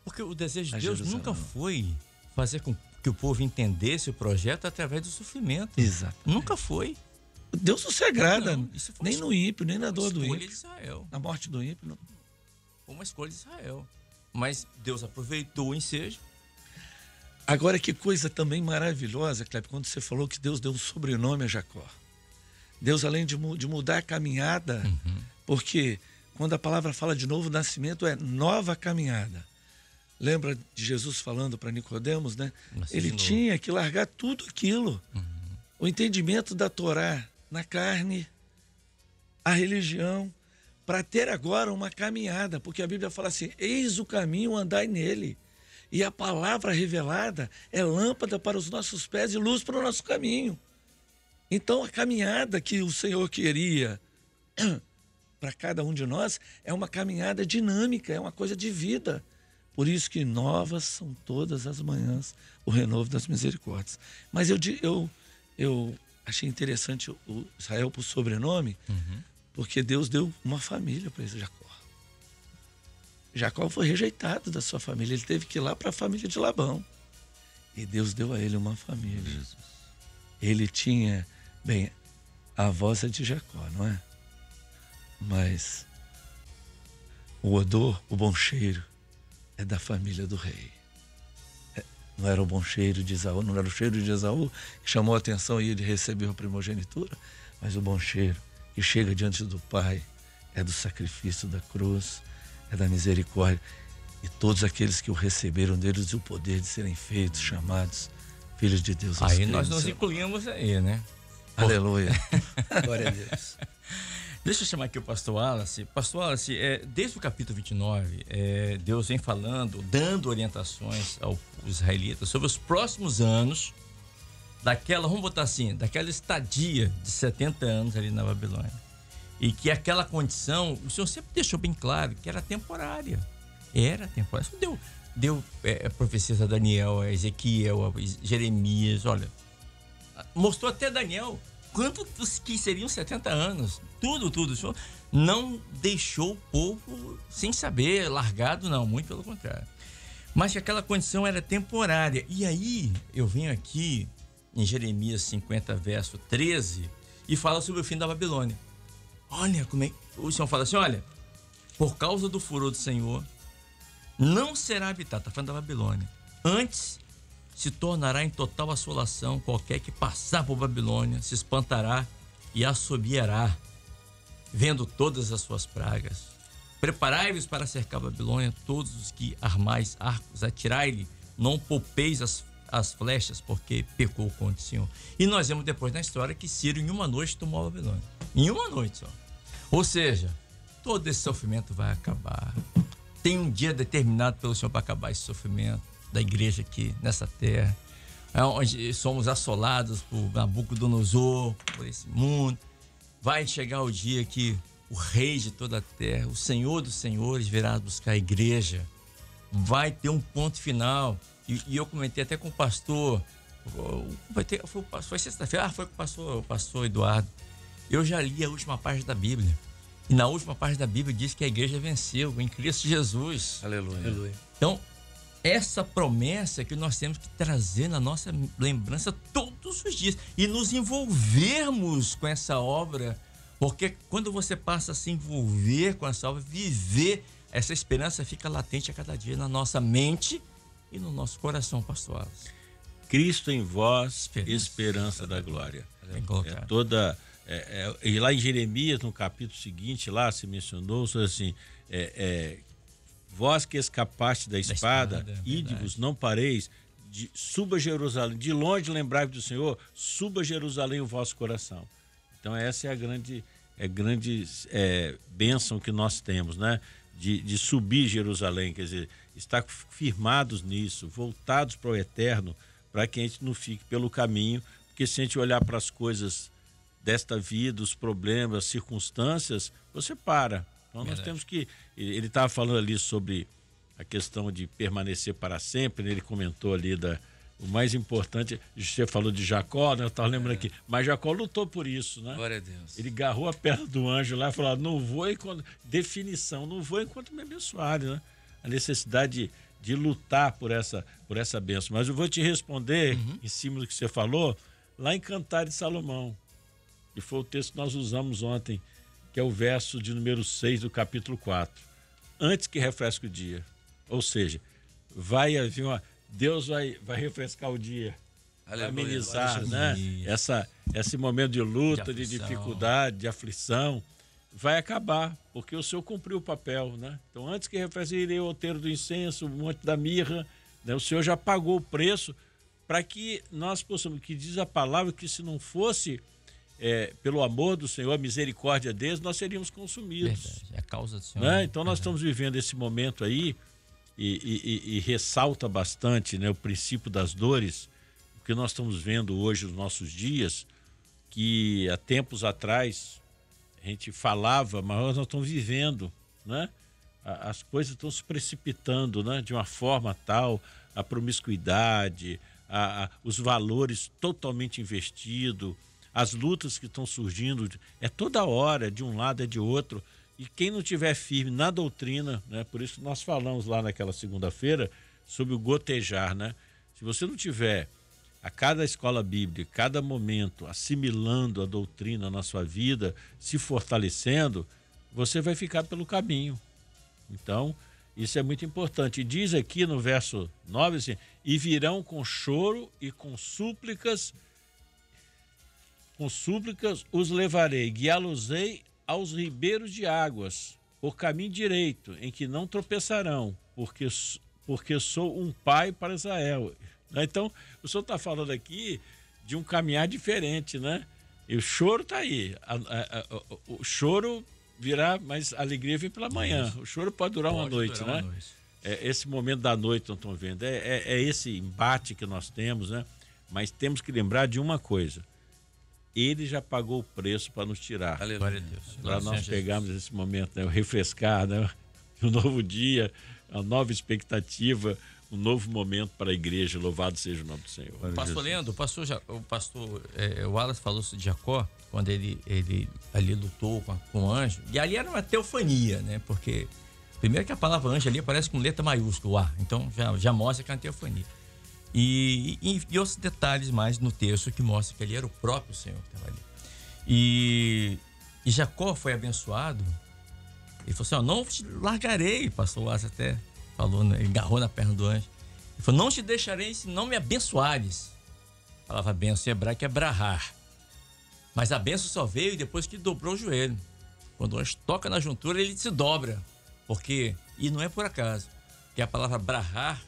Porque o desejo de Deus nunca foi fazer com que o povo entendesse o projeto através do sofrimento. Exato. Nunca foi. Deus não se agrada, Não, nem no ímpio, nem na dor do ímpio. ímpio. Israel. Na morte do ímpio. Não. Foi uma escolha de Israel. Mas Deus aproveitou o ensejo. Agora, que coisa também maravilhosa, Kleber, quando você falou que Deus deu um sobrenome a Jacó. Deus, além de mudar a caminhada, porque quando a palavra fala de novo nascimento, é nova caminhada. Lembra de Jesus falando para Nicodemos, né? Ele tinha que largar tudo aquilo. O entendimento da Torá na carne, a religião, para ter agora uma caminhada, porque a Bíblia fala assim, eis o caminho, andai nele. E a palavra revelada é lâmpada para os nossos pés e luz para o nosso caminho. Então, a caminhada que o Senhor queria para cada um de nós é uma caminhada dinâmica, é uma coisa de vida. Por isso que novas são todas as manhãs o renovo das misericórdias. Mas eu achei interessante o Israel por sobrenome, porque Deus deu uma família para esse Jacó. Jacó foi rejeitado da sua família, ele teve que ir lá para a família de Labão. E Deus deu a ele uma família. Jesus. Ele tinha, bem, a voz é de Jacó, não é? Mas o odor, o bom cheiro, é da família do rei. Não era o bom cheiro de Esaú, não era o cheiro de Esaú que chamou a atenção e ele recebeu a primogenitura, mas o bom cheiro que chega diante do Pai é do sacrifício da cruz, é da misericórdia. E todos aqueles que o receberam deles o poder de serem feitos, chamados filhos de Deus. Aí nós nos incluímos aí, né? Aleluia. Glória a Deus. Deixa eu chamar aqui o pastor Wallace. Pastor Wallace, desde o capítulo 29, Deus vem falando, dando orientações aos israelitas sobre os próximos anos vamos botar assim, daquela estadia de 70 anos ali na Babilônia. E que aquela condição, o Senhor sempre deixou bem claro que era temporária. Era temporária. Deu profecias a Daniel, a Ezequiel, a Jeremias, olha. Mostrou até Daniel quanto que seriam 70 anos. Tudo. O Senhor não deixou o povo sem saber, largado, não, muito pelo contrário. Mas que aquela condição era temporária. E aí, eu venho aqui em Jeremias 50, verso 13, e fala sobre o fim da Babilônia. Olha como é. O Senhor fala assim, olha, por causa do furor do Senhor, não será habitado, está falando da Babilônia. Antes, se tornará em total assolação, qualquer que passar por Babilônia se espantará e assobiará, vendo todas as suas pragas. Preparai-vos para cercar a Babilônia, todos os que armais arcos, atirai-lhe, não poupeis as flechas, porque pecou contra o Senhor. E nós vemos depois na história que Ciro em uma noite tomou a Babilônia. Em uma noite só. Ou seja, todo esse sofrimento vai acabar. Tem um dia determinado pelo Senhor para acabar esse sofrimento da igreja aqui nessa terra, onde somos assolados por Nabucodonosor, por esse mundo. Vai chegar o dia que o rei de toda a terra, o Senhor dos senhores, virá buscar a igreja. Vai ter um ponto final. E eu comentei até com o pastor, foi sexta-feira, foi com o pastor Eduardo. Eu já li a última página da Bíblia. E na última página da Bíblia diz que a igreja venceu em Cristo Jesus. Aleluia. Então, essa promessa que nós temos que trazer na nossa lembrança todos os dias e nos envolvermos com essa obra, porque quando você passa a se envolver com essa obra, viver, essa esperança fica latente a cada dia na nossa mente e no nosso coração, pastor Wallace. Cristo em vós, esperança da glória. E lá em Jeremias, no capítulo seguinte, lá se mencionou assim, vós que escapaste da espada, ide-vos, não pareis, suba Jerusalém, de longe lembrai-vos do Senhor, suba Jerusalém o vosso coração. Então essa é a grande bênção que nós temos, né? De subir Jerusalém, quer dizer, estar firmados nisso, voltados para o eterno, para que a gente não fique pelo caminho, porque se a gente olhar para as coisas desta vida, os problemas, as circunstâncias, você para. Então nós temos que... Ele estava falando ali sobre a questão de permanecer para sempre, né? Ele comentou ali o mais importante, você falou de Jacó, né? Eu estava lembrando aqui, mas Jacó lutou por isso, né? Glória a Deus. Ele agarrou a perna do anjo lá e falou, não vou enquanto... Definição, não vou enquanto me abençoarem, né? A necessidade de lutar por essa bênção. Mas eu vou te responder, em cima do que você falou, lá em Cantares de Salomão, que foi o texto que nós usamos ontem, que é o verso de número 6 do capítulo 4. Antes que refresque o dia. Ou seja, vai haver Deus vai refrescar o dia, vai amenizar, né? Esse momento de luta, de dificuldade, de aflição, vai acabar, porque o Senhor cumpriu o papel, né? Então, antes que refresque, irei o outeiro do incenso, o monte da mirra, né? O Senhor já pagou o preço para que nós possamos, que diz a palavra, que se não fosse pelo amor do Senhor, a misericórdia deles, nós seríamos consumidos. Verdade, é a causa do Senhor. Né? Então, nós estamos vivendo esse momento aí, e ressalta bastante, né, o princípio das dores, o que nós estamos vendo hoje nos nossos dias, que há tempos atrás a gente falava, mas nós estamos vivendo, né? As coisas estão se precipitando, né, de uma forma tal, a promiscuidade, os valores totalmente investidos, as lutas que estão surgindo, é toda hora, de um lado é de outro. E quem não tiver firme na doutrina, né? Por isso que nós falamos lá naquela segunda-feira sobre o gotejar, né? Se você não tiver a cada escola bíblica, cada momento, assimilando a doutrina na sua vida, se fortalecendo, você vai ficar pelo caminho. Então, isso é muito importante. E diz aqui no verso 9 assim, e virão com choro e com súplicas os levarei, guiá-los-ei aos ribeiros de águas, por caminho direito, em que não tropeçarão, porque sou um pai para Israel. Então, o senhor está falando aqui de um caminhar diferente, né? E o choro está aí. O choro virá, mas a alegria vem pela manhã. O choro pode durar uma noite, né? Esse momento da noite nós estamos vendo. É esse embate que nós temos, né? Mas temos que lembrar de uma coisa. Ele já pagou o preço para nos tirar. Glória a Deus. Para nós pegarmos esse momento, né? O refrescar, né? Um novo dia, uma nova expectativa, um novo momento para a igreja. Louvado seja o nome do Senhor. Pastor Leandro, o pastor Wallace falou de Jacó, quando ele ali lutou com o anjo. E ali era uma teofania, né? Porque, primeiro que a palavra anjo ali aparece com letra maiúscula, A. Então já mostra que é uma teofania. E outros detalhes mais no texto que mostra que ali era o próprio Senhor que estava ali. E Jacó foi abençoado. Ele falou assim, não te largarei, pastor Wallace até falou, né? Ele agarrou na perna do anjo. Ele falou, não te deixarei se não me abençoares. A palavra benção em hebraico é brahar. Mas a benção só veio depois que dobrou o joelho. Quando o anjo toca na juntura, ele se dobra. E não é por acaso, porque a palavra brahar,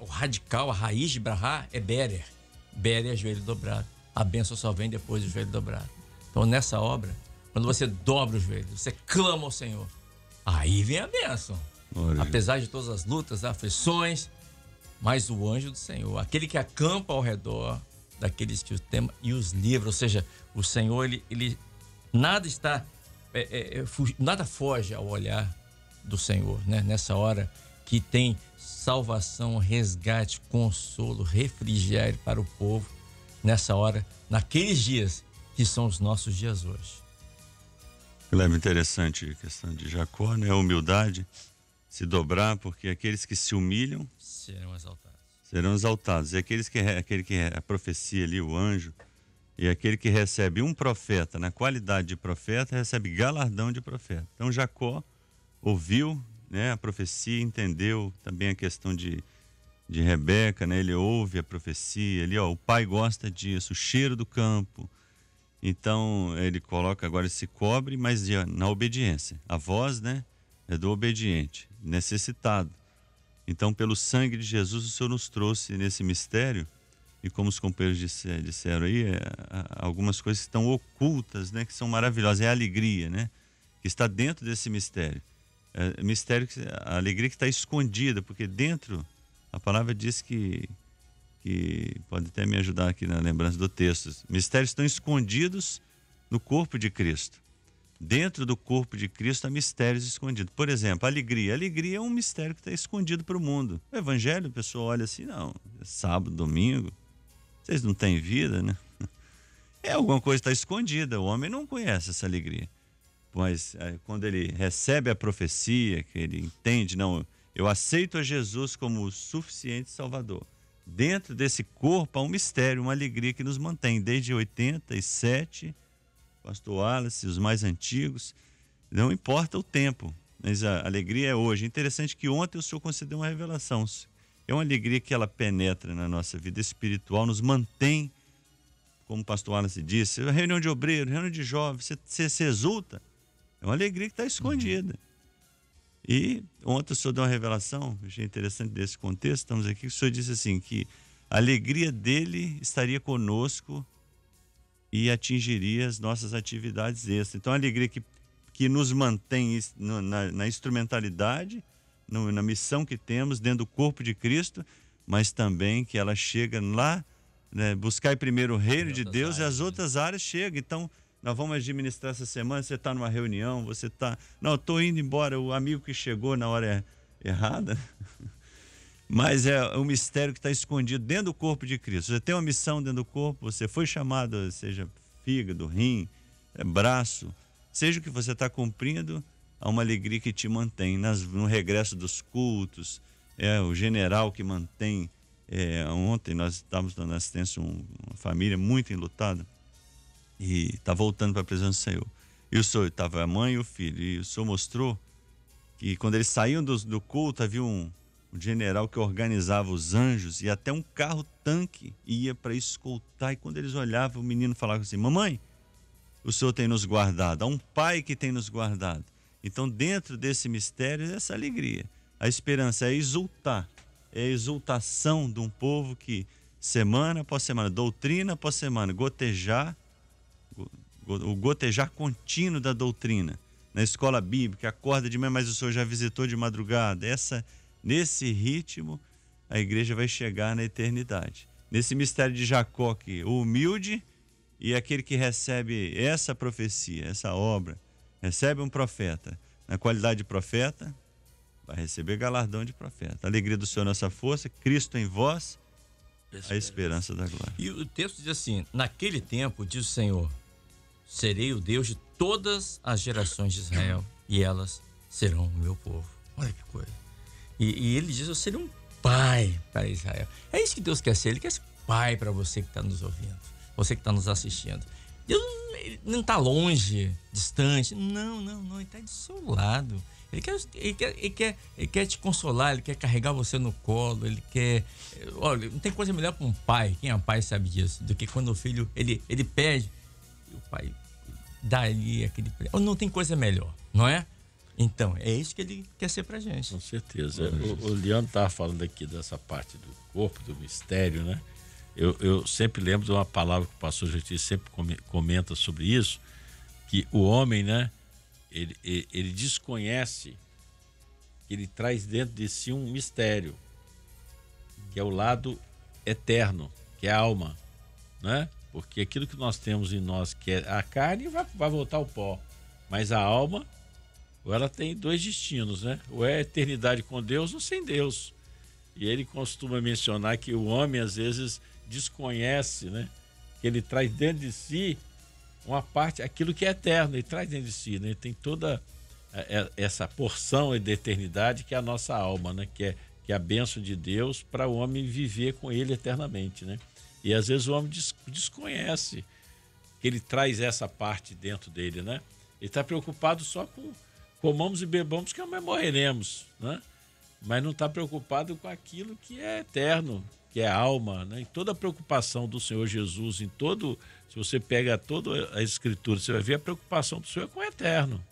o radical, a raiz de brahar é berer. Berer é joelho dobrado. A bênção só vem depois do joelho dobrado. Então, nessa obra, quando você dobra o joelho, você clama ao Senhor, aí vem a bênção. Apesar de todas as lutas, aflições, mas o anjo do Senhor, aquele que acampa ao redor daqueles que o temem e os livra. Ou seja, o Senhor, ele nada está, nada foge ao olhar do Senhor, né? Nessa hora que tem salvação, resgate, consolo, refrigério para o povo, nessa hora, naqueles dias que são os nossos dias hoje. É interessante a questão de Jacó, né? A humildade, se dobrar, porque aqueles que se humilham serão exaltados. E aquele que é a profecia ali, o anjo, e aquele que recebe um profeta, na qualidade de profeta, recebe galardão de profeta. Então Jacó ouviu, né, a profecia, entendeu também a questão de Rebeca, né? Ele ouve a profecia, o pai gosta disso, o cheiro do campo. Então ele coloca agora, se cobre, mas na obediência. A voz, né, é do obediente, necessitado. Então, pelo sangue de Jesus, o Senhor nos trouxe nesse mistério e como os companheiros disseram aí, algumas coisas que estão ocultas, né, que são maravilhosas. É a alegria, né, que está dentro desse mistério. A alegria que está escondida, porque dentro, a palavra diz que pode até me ajudar aqui na lembrança do texto, mistérios estão escondidos no corpo de Cristo. Dentro do corpo de Cristo há mistérios escondidos. Por exemplo, a alegria. A alegria é um mistério que está escondido para o mundo. O evangelho, a pessoa olha assim, não, é sábado, domingo, vocês não têm vida, né? Alguma coisa está escondida, o homem não conhece essa alegria. Mas quando ele recebe a profecia, que ele entende, não, eu aceito a Jesus como o suficiente Salvador. Dentro desse corpo há um mistério, uma alegria que nos mantém desde 87, pastor Wallace, os mais antigos, não importa o tempo, mas a alegria é hoje. Interessante que ontem o Senhor concedeu uma revelação. É uma alegria que ela penetra na nossa vida espiritual, nos mantém, como o pastor Wallace disse, reunião de obreiros, reunião de jovens, você se exulta, é uma alegria que está escondida. E ontem o Senhor deu uma revelação, achei interessante desse contexto, estamos aqui, o Senhor disse assim, que a alegria dele estaria conosco e atingiria as nossas atividades extras. Então, a alegria que nos mantém na instrumentalidade, na missão que temos dentro do corpo de Cristo, mas também que ela chega lá, né, buscar primeiro o reino de Deus, e as outras áreas chegam. Então, nós vamos administrar essa semana, você está numa reunião, você está... Não, estou indo embora, o amigo que chegou na hora errada... Mas é um mistério que está escondido dentro do corpo de Cristo. Você tem uma missão dentro do corpo, você foi chamado, seja fígado, rim, braço, seja o que você está cumprindo, há uma alegria que te mantém no regresso dos cultos, o general que mantém. Ontem nós estávamos dando assistência a uma família muito enlutada e está voltando para a presença do Senhor. E o Senhor, estava a mãe e o filho, e o Senhor mostrou que quando eles saíam do culto, havia um general que organizava os anjos, e até um carro-tanque ia para escoltar, e quando eles olhavam, o menino falava assim, mamãe, o Senhor tem nos guardado, há um pai que tem nos guardado. Então, dentro desse mistério, essa alegria, a esperança é exultar, é a exultação de um povo que, semana após semana, doutrina após semana, o gotejar contínuo da doutrina, na escola bíblica, acorda de manhã, mas o Senhor já visitou de madrugada, nesse ritmo, a igreja vai chegar na eternidade. Nesse mistério de Jacó aqui, o humilde e aquele que recebe essa profecia, essa obra, recebe um profeta. Na qualidade de profeta, vai receber galardão de profeta. A alegria do Senhor, nossa força, Cristo em vós, a esperança da glória. E o texto diz assim, naquele tempo, diz o Senhor, serei o Deus de todas as gerações de Israel, e elas serão o meu povo. Olha que coisa. E ele diz, eu serei um pai para Israel. É isso que Deus quer ser. Ele quer ser pai para você que está nos ouvindo, você que está nos assistindo. Deus não está longe, distante. Não. Ele está do seu lado. Ele quer te consolar, ele quer carregar você no colo, ele quer... Olha, não tem coisa melhor para um pai, quem é pai sabe disso, do que quando o filho, ele pede, e o pai dá ali aquele... Não tem coisa melhor, não é? Então, é isso que ele quer ser pra gente. Com certeza. O Leandro estava falando aqui dessa parte do corpo, do mistério, né? Eu sempre lembro de uma palavra que o pastor Gentil sempre comenta sobre isso, que o homem, né? Ele desconhece, ele traz dentro de si um mistério, que é o lado eterno, que é a alma, né? Porque aquilo que nós temos em nós, que é a carne, vai voltar ao pó, mas a alma... ela tem dois destinos, né? Ou é a eternidade com Deus ou sem Deus. E ele costuma mencionar que o homem, às vezes, desconhece, né? Que ele traz dentro de si uma parte, aquilo que é eterno, ele traz dentro de si, né? Ele tem toda essa porção de eternidade que é a nossa alma, né? Que é a bênção de Deus para o homem viver com ele eternamente, né? E às vezes o homem desconhece que ele traz essa parte dentro dele, né? Ele está preocupado só com comamos e bebamos que amanhã morreremos, né? Mas não está preocupado com aquilo que é eterno, que é a alma, né? E toda a preocupação do Senhor Jesus, se você pega toda a Escritura, você vai ver a preocupação do Senhor com o eterno,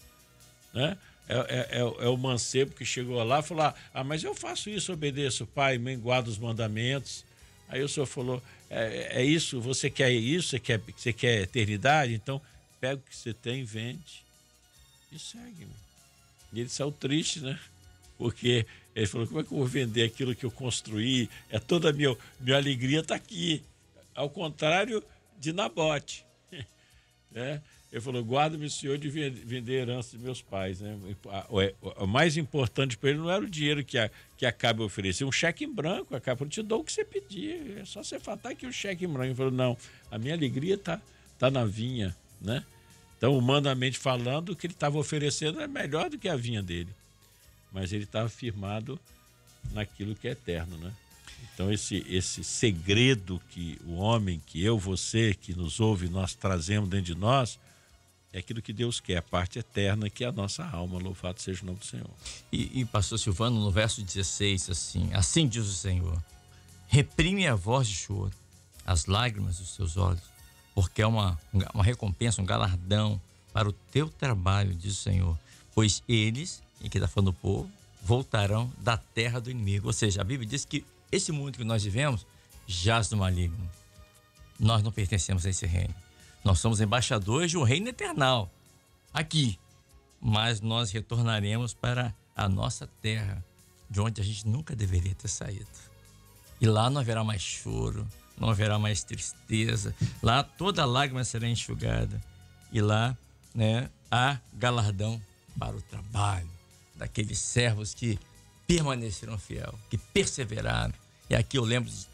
né? É o mancebo que chegou lá e falou, mas eu faço isso, obedeço o pai, guardo os mandamentos. Aí o Senhor falou, é isso, você quer isso, você quer eternidade, então pega o que você tem, vende e segue-me. E ele saiu triste, né? Porque ele falou, como é que eu vou vender aquilo que eu construí? Toda a minha alegria está aqui. Ao contrário de Nabote. Né? Ele falou, guarda-me, Senhor, de vender a herança de meus pais. Né? O mais importante para ele não era o dinheiro que Acabe oferecia, um cheque em branco. Acabe falou, te dou o que você pedir, é só você falar aqui o cheque em branco. Ele falou, não, a minha alegria tá na vinha. Né? Então, humanamente falando, o que ele estava oferecendo é melhor do que a vinha dele. Mas ele estava firmado naquilo que é eterno. Né? Então, esse segredo que o homem, que eu, você, que nos ouve, nós trazemos dentro de nós, é aquilo que Deus quer, a parte eterna, que é a nossa alma. Louvado seja o nome do Senhor. E pastor Silvano, no verso 16, assim diz o Senhor: reprime a voz de choro, as lágrimas dos teus olhos, porque é uma recompensa, um galardão para o teu trabalho, diz o Senhor. Pois eles, e que está falando o povo, voltarão da terra do inimigo. Ou seja, a Bíblia diz que esse mundo que nós vivemos jaz do maligno. Nós não pertencemos a esse reino. Nós somos embaixadores de um reino eternal aqui, mas nós retornaremos para a nossa terra, de onde a gente nunca deveria ter saído. E lá não haverá mais choro, não haverá mais tristeza. Lá toda lágrima será enxugada. E lá, né, há galardão para o trabalho daqueles servos que permaneceram fiel, que perseveraram. E aqui eu lembro de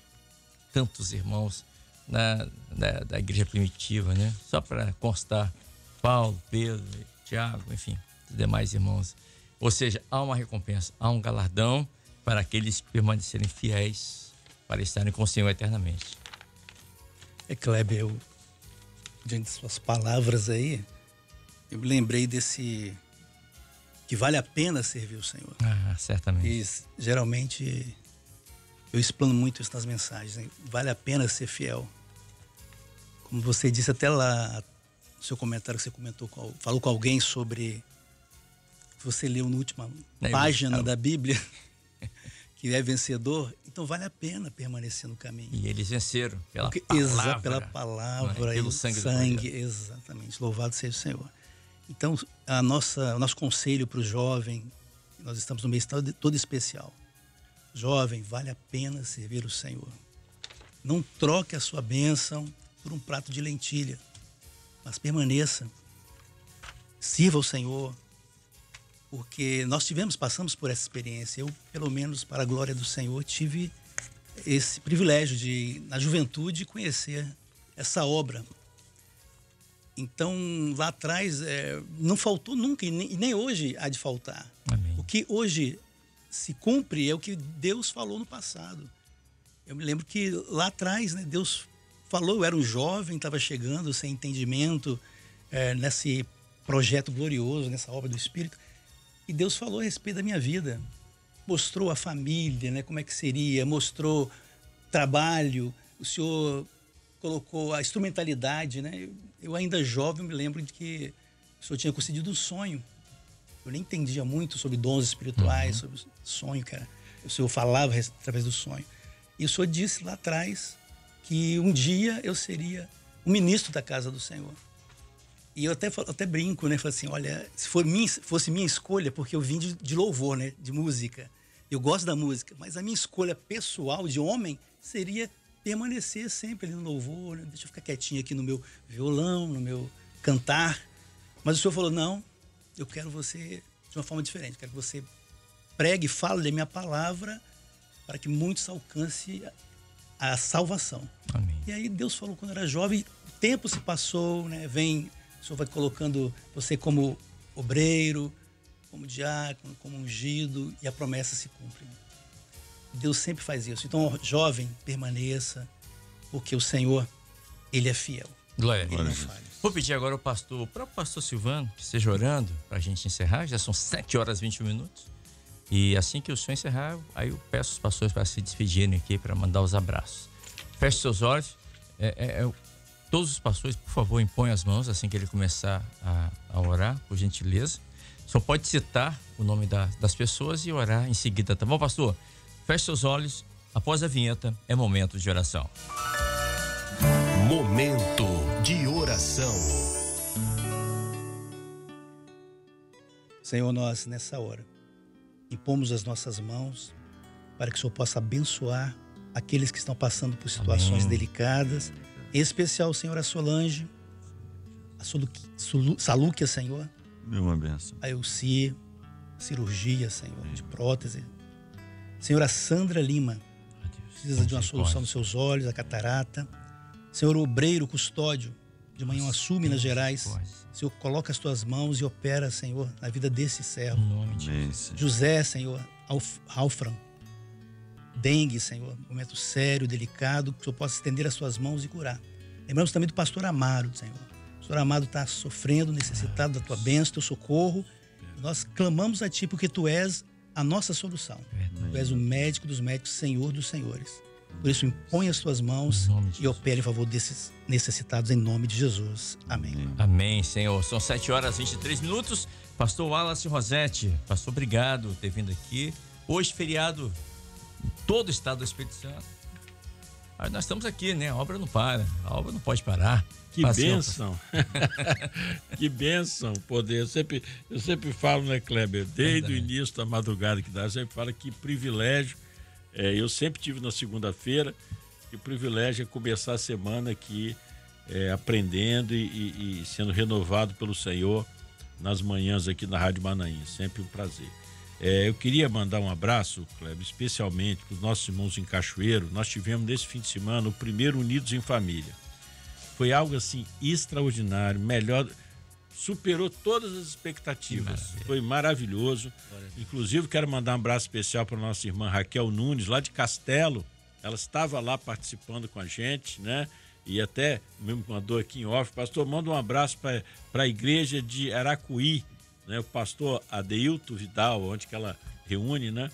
tantos irmãos da igreja primitiva, né? Só para constar, Paulo, Pedro, Tiago, enfim, os demais irmãos. Ou seja, há uma recompensa, há um galardão para aqueles que permanecerem fiéis, para estarem com o Senhor eternamente. Kleber, diante das suas palavras aí, eu me lembrei desse que vale a pena servir o Senhor. Certamente. E geralmente eu explano muito isso nas mensagens, né? Vale a pena ser fiel. Como você disse até lá, no seu comentário que você comentou, falou com alguém sobre que você leu na última página da Bíblia, que é vencedor, então vale a pena permanecer no caminho. E eles venceram pela palavra, pelo sangue. Exatamente. Louvado seja o Senhor. Então, o nosso conselho para o jovem, nós estamos no mês todo especial. Jovem, vale a pena servir o Senhor. Não troque a sua bênção por um prato de lentilha, mas permaneça. Sirva o Senhor, porque nós passamos por essa experiência. Eu, pelo menos, para a glória do Senhor, tive esse privilégio de, na juventude, conhecer essa obra. Então, lá atrás, não faltou nunca e nem hoje há de faltar. Amém. O que hoje se cumpre é o que Deus falou no passado. Eu me lembro que lá atrás, né, Deus falou, eu era um jovem, estava chegando sem entendimento nesse projeto glorioso, nessa obra do Espírito. E Deus falou a respeito da minha vida. Mostrou a família, né, como é que seria, mostrou trabalho, o Senhor colocou a instrumentalidade, né? Eu ainda jovem me lembro de que o Senhor tinha concedido um sonho. Eu nem entendia muito sobre dons espirituais, sobre sonho, cara. O Senhor falava através do sonho. E o Senhor disse lá atrás que um dia eu seria o ministro da casa do Senhor. E eu até brinco, né? Falei assim, olha, se fosse minha escolha, porque eu vim de louvor, né? De música. Eu gosto da música, mas a minha escolha pessoal de homem seria permanecer sempre ali no louvor, né? Deixa eu ficar quietinho aqui no meu violão, no meu cantar. Mas o Senhor falou, não, eu quero você de uma forma diferente. Eu quero que você pregue e fale da minha palavra para que muitos alcancem a salvação. Amém. E aí Deus falou quando eu era jovem, o tempo se passou, né? O Senhor vai colocando você como obreiro, como diácono, como ungido, e a promessa se cumpre. Deus sempre faz isso. Então, jovem, permaneça, porque o Senhor, Ele é fiel. Glória a Ele Deus. não falha. Vou pedir agora ao próprio pastor Silvano, que esteja orando para a gente encerrar. Já são 7h21. E assim que o senhor encerrar, aí eu peço os pastores para se despedirem aqui, para mandar os abraços. Feche seus olhos. Todos os pastores, por favor, impõem as mãos assim que ele começar a orar, por gentileza. Só pode citar o nome das pessoas e orar em seguida, tá bom, pastor? Feche seus olhos. Após a vinheta, é momento de oração. Senhor, nós nessa hora impomos as nossas mãos para que o Senhor possa abençoar aqueles que estão passando por situações delicadas, em especial, Senhor, a Solange, a Salúquia, Senhor, Dê uma benção. a Elci, cirurgia, Senhor, de prótese. Senhor, a Sandra Lima precisa de uma solução nos seus olhos, a catarata. Senhor, o obreiro, custódio, de manhã Sul, Minas Gerais. Senhor, coloca as tuas mãos e opera, Senhor, na vida desse servo. Amém, Senhor. José, Senhor, Alfran, dengue, Senhor, momento sério, delicado, que o Senhor possa estender as suas mãos e curar. Lembramos também do pastor Amaro, Senhor. O pastor Amaro está sofrendo, necessitado da tua bênção, teu socorro. Nós clamamos a ti porque tu és a nossa solução. Tu és o médico dos médicos, Senhor dos senhores. Por isso, impõe as tuas mãos e opere em favor desses necessitados, em nome de Jesus. Amém. Amém, Senhor. São 7h23. Pastor Wallace Rossetti, pastor, obrigado por ter vindo aqui. Hoje, feriado em todo o estado do Espírito Santo. Aí nós estamos aqui, né? A obra não para, a obra não pode parar. Que bênção. Que bênção poder. Eu sempre falo, né, Kleber? Desde o início da madrugada que dá, eu sempre falo que privilégio. Eu sempre tive na segunda-feira, que o privilégio é começar a semana aqui aprendendo e sendo renovado pelo Senhor nas manhãs aqui na Rádio Manaim. Sempre um prazer. Eu queria mandar um abraço, Kleber, especialmente para os nossos irmãos em Cachoeiro. Nós tivemos nesse fim de semana o primeiro Unidos em Família. Foi algo assim extraordinário, melhor, superou todas as expectativas. Foi maravilhoso. Inclusive, quero mandar um abraço especial para a nossa irmã Raquel Nunes, lá de Castelo. Ela estava lá participando com a gente, né? E até me mandou aqui em off, pastor, manda um abraço para a igreja de Aracuí, né? O pastor Adeilto Vidal, onde que ela reúne, né?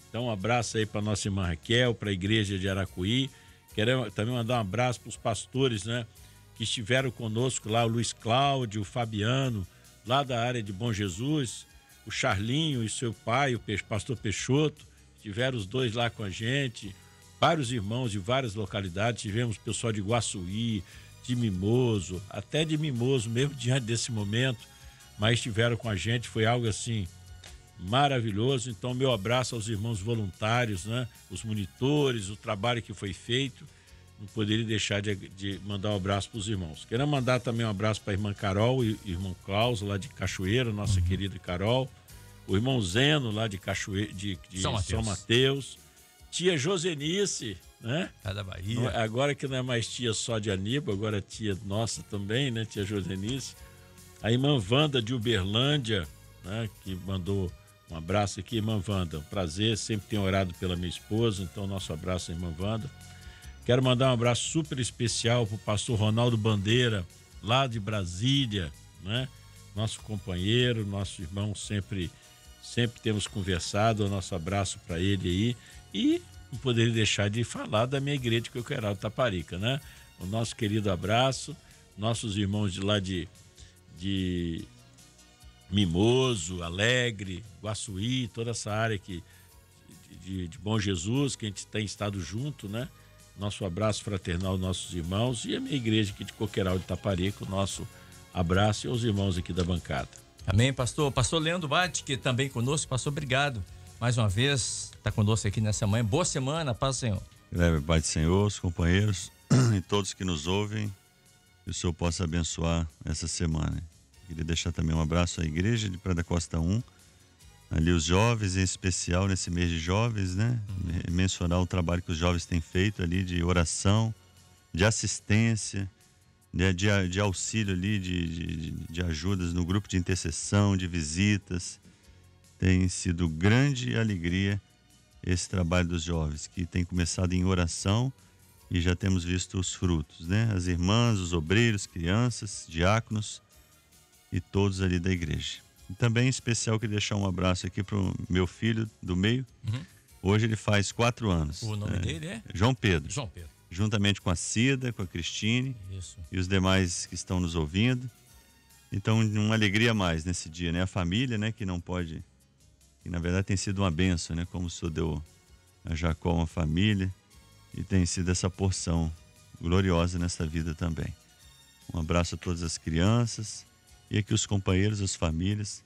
Então, um abraço aí para nossa irmã Raquel, para a igreja de Aracuí. Quero também mandar um abraço para os pastores, né, que estiveram conosco lá, o Luiz Cláudio, o Fabiano, lá da área de Bom Jesus, o Charlinho e seu pai, o pastor Peixoto, estiveram os dois lá com a gente, vários irmãos de várias localidades, tivemos pessoal de Guaçuí, de Mimoso, até de Mimoso, mesmo diante desse momento, mas estiveram com a gente, foi algo assim maravilhoso. Então, meu abraço aos irmãos voluntários, né, os monitores, o trabalho que foi feito. Não poderia deixar de mandar um abraço para os irmãos. Quero mandar também um abraço para a irmã Carol e irmão Klaus, lá de Cachoeira, nossa querida Carol. O irmão Zeno, lá de Cachoeira, de São Mateus. Tia Josenice, né? Tá da Bahia. Agora que não é mais tia só de Aníbal, agora é tia nossa também, né? Tia Josenice. A irmã Wanda de Uberlândia, né? Que mandou um abraço aqui. Irmã Wanda, um prazer, sempre tenho orado pela minha esposa, então nosso abraço, irmã Wanda. Quero mandar um abraço super especial para o pastor Ronaldo Bandeira, lá de Brasília, né? Nosso companheiro, nosso irmão, sempre temos conversado. Nosso abraço para ele aí. E não poderia deixar de falar da minha igreja de Coqueiral Taparica, né? O nosso querido abraço, nossos irmãos de lá de Mimoso, Alegre, Guaçuí, toda essa área aqui de Bom Jesus, que a gente tem estado junto, né? Nosso abraço fraternal aos nossos irmãos e a minha igreja aqui de Coqueiral de Taparica, o nosso abraço e aos irmãos aqui da bancada. Amém, pastor. Pastor Leandro Bate, que também conosco. Pastor, obrigado. Mais uma vez, está conosco aqui nessa manhã. Boa semana, paz do Senhor. Greve, Pai do Senhor, os companheiros e todos que nos ouvem, que o Senhor possa abençoar essa semana. Queria deixar também um abraço à igreja de Praia da Costa 1, ali os jovens, em especial nesse mês de jovens, né? Mencionar o trabalho que os jovens têm feito ali de oração, de assistência, de auxílio ali, de ajudas no grupo de intercessão, de visitas. Tem sido grande alegria esse trabalho dos jovens, que tem começado em oração e já temos visto os frutos, né? As irmãs, os obreiros, crianças, diáconos e todos ali da igreja. E também, em especial, queria deixar um abraço aqui para o meu filho do meio. Hoje ele faz 4 anos. O nome dele é? João Pedro. João Pedro. Juntamente com a Cida, com a Cristine. Isso. E os demais que estão nos ouvindo. Então, uma alegria a mais nesse dia, né? A família, né? Que não pode... Que, na verdade, tem sido uma bênção, né? Como o Senhor deu a Jacó uma família. E tem sido essa porção gloriosa nessa vida também. Um abraço a todas as crianças. E aqui os companheiros, as famílias,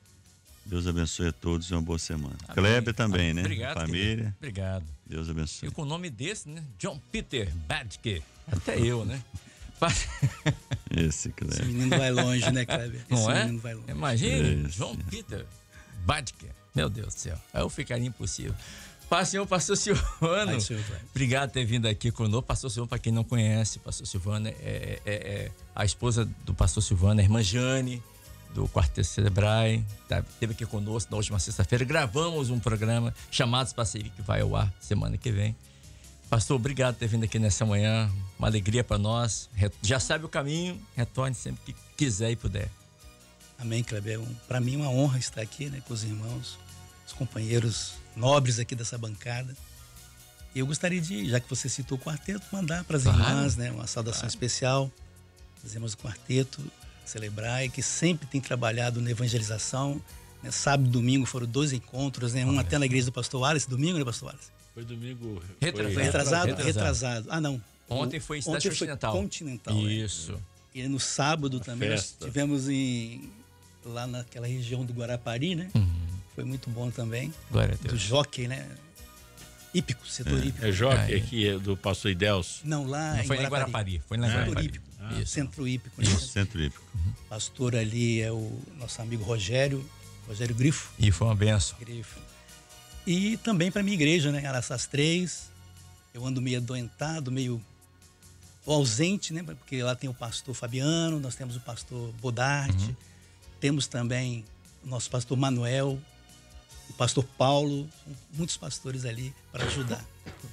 Deus abençoe a todos e uma boa semana. Amém. Kleber também, né? Obrigado, Família. querido. Obrigado. Deus abençoe. E com o nome desse, né? John Peter Badke. Até eu, né? Esse Esse Kleber. menino vai longe, né, Kleber? Não Esse é? menino vai longe. Imagine, Esse. John Peter Badke. Meu Deus do céu. Aí eu ficaria impossível. Senhor Pastor Silvano, Ai, senhor Kleber. obrigado por ter vindo aqui conosco. Pastor Silvano, para quem não conhece, Pastor Silvano é a esposa do Pastor Silvano, a irmã Jane, do Quarteto Celebrae, esteve aqui conosco na última sexta-feira. Gravamos um programa Chamados para Servir, que vai ao ar semana que vem. Pastor, obrigado por ter vindo aqui nessa manhã. Uma alegria para nós. Já sabe o caminho, retorne sempre que quiser e puder. Amém, Kleber. Para mim é uma honra estar aqui, né, com os irmãos, os companheiros nobres aqui dessa bancada. E eu gostaria de, já que você citou o quarteto, mandar para as irmãs, né, uma saudação especial. As irmãs do quarteto Celebrae, que sempre tem trabalhado na evangelização. Né, sábado e domingo foram 2 encontros, né, um até na igreja do pastor Wallace, domingo, né, pastor Wallace? Foi domingo. Retrasado? Ah, não. Ontem foi Estádio Continental. Continental. Isso. E no sábado também nós festa. tivemos lá naquela região do Guarapari, né? Foi muito bom também. Glória a Do Deus. jockey, né? Hípico, setor hípico. É Joque aqui, é do pastor Idelso. Não, lá Não foi em Guarapari, foi lá em Setor Guarapari. hípico. Isso. Centro hípico. Né? Centro Hípico. Pastor ali é o nosso amigo Rogério Grifo. E foi uma benção. E também para minha igreja, né? Araçás 3. Eu ando meio adoentado, meio ausente, né? Porque lá tem o pastor Fabiano, nós temos o pastor Bodarte, temos também o nosso pastor Manuel, o pastor Paulo, são muitos pastores ali para ajudar.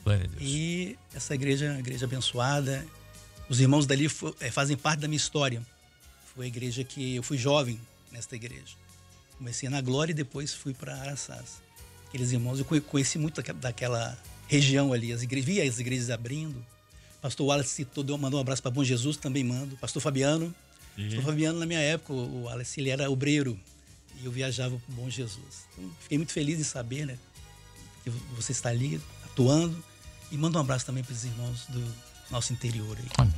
Glória a Deus. E essa igreja abençoada, os irmãos dali fazem parte da minha história. Foi a igreja que eu fui jovem nesta igreja. Comecei na Glória e depois fui para Araçás. Aqueles irmãos, eu conheci muito daquela região ali, via as igrejas abrindo. Pastor Wallace citou, mandou um abraço para Bom Jesus, também mando. Pastor Fabiano. Pastor Fabiano, na minha época, o Wallace, ele era obreiro e eu viajava para Bom Jesus. Então, fiquei muito feliz em saber, né, que você está ali atuando. E manda um abraço também para os irmãos do nosso interior aí. Amém.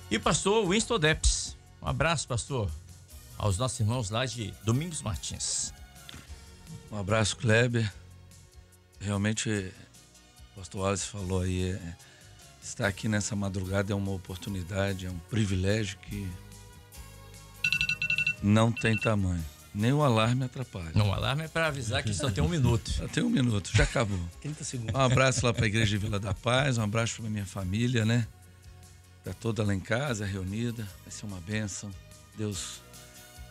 E pastor Winston Depes. Um abraço, pastor, aos nossos irmãos lá de Domingos Martins. Um abraço, Kleber. Realmente, o pastor Wallace falou aí, estar aqui nessa madrugada é uma oportunidade, é um privilégio que não tem tamanho. Nem o alarme atrapalha. Não, o alarme é para avisar que só tem 1 minuto. Só tem 1 minuto, já acabou. 30 segundos. Um abraço lá para a Igreja de Vila da Paz, um abraço para minha família, né? Está toda lá em casa, reunida. Vai ser uma bênção. Deus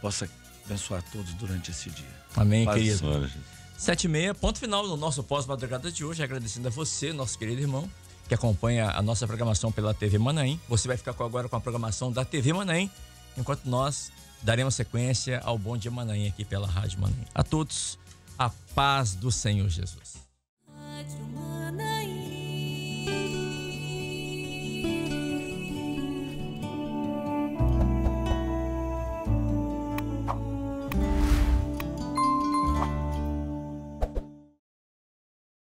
possa abençoar todos durante esse dia. Amém, Paz querido. do Senhor. 7h30, ponto final do nosso pós-madrugada de hoje. Agradecendo a você, nosso querido irmão, que acompanha a nossa programação pela TV Manaim. Você vai ficar agora com a programação da TV Manaim, enquanto nós daremos sequência ao Bom Dia Manaim aqui pela Rádio Manaim. A todos, a paz do Senhor Jesus.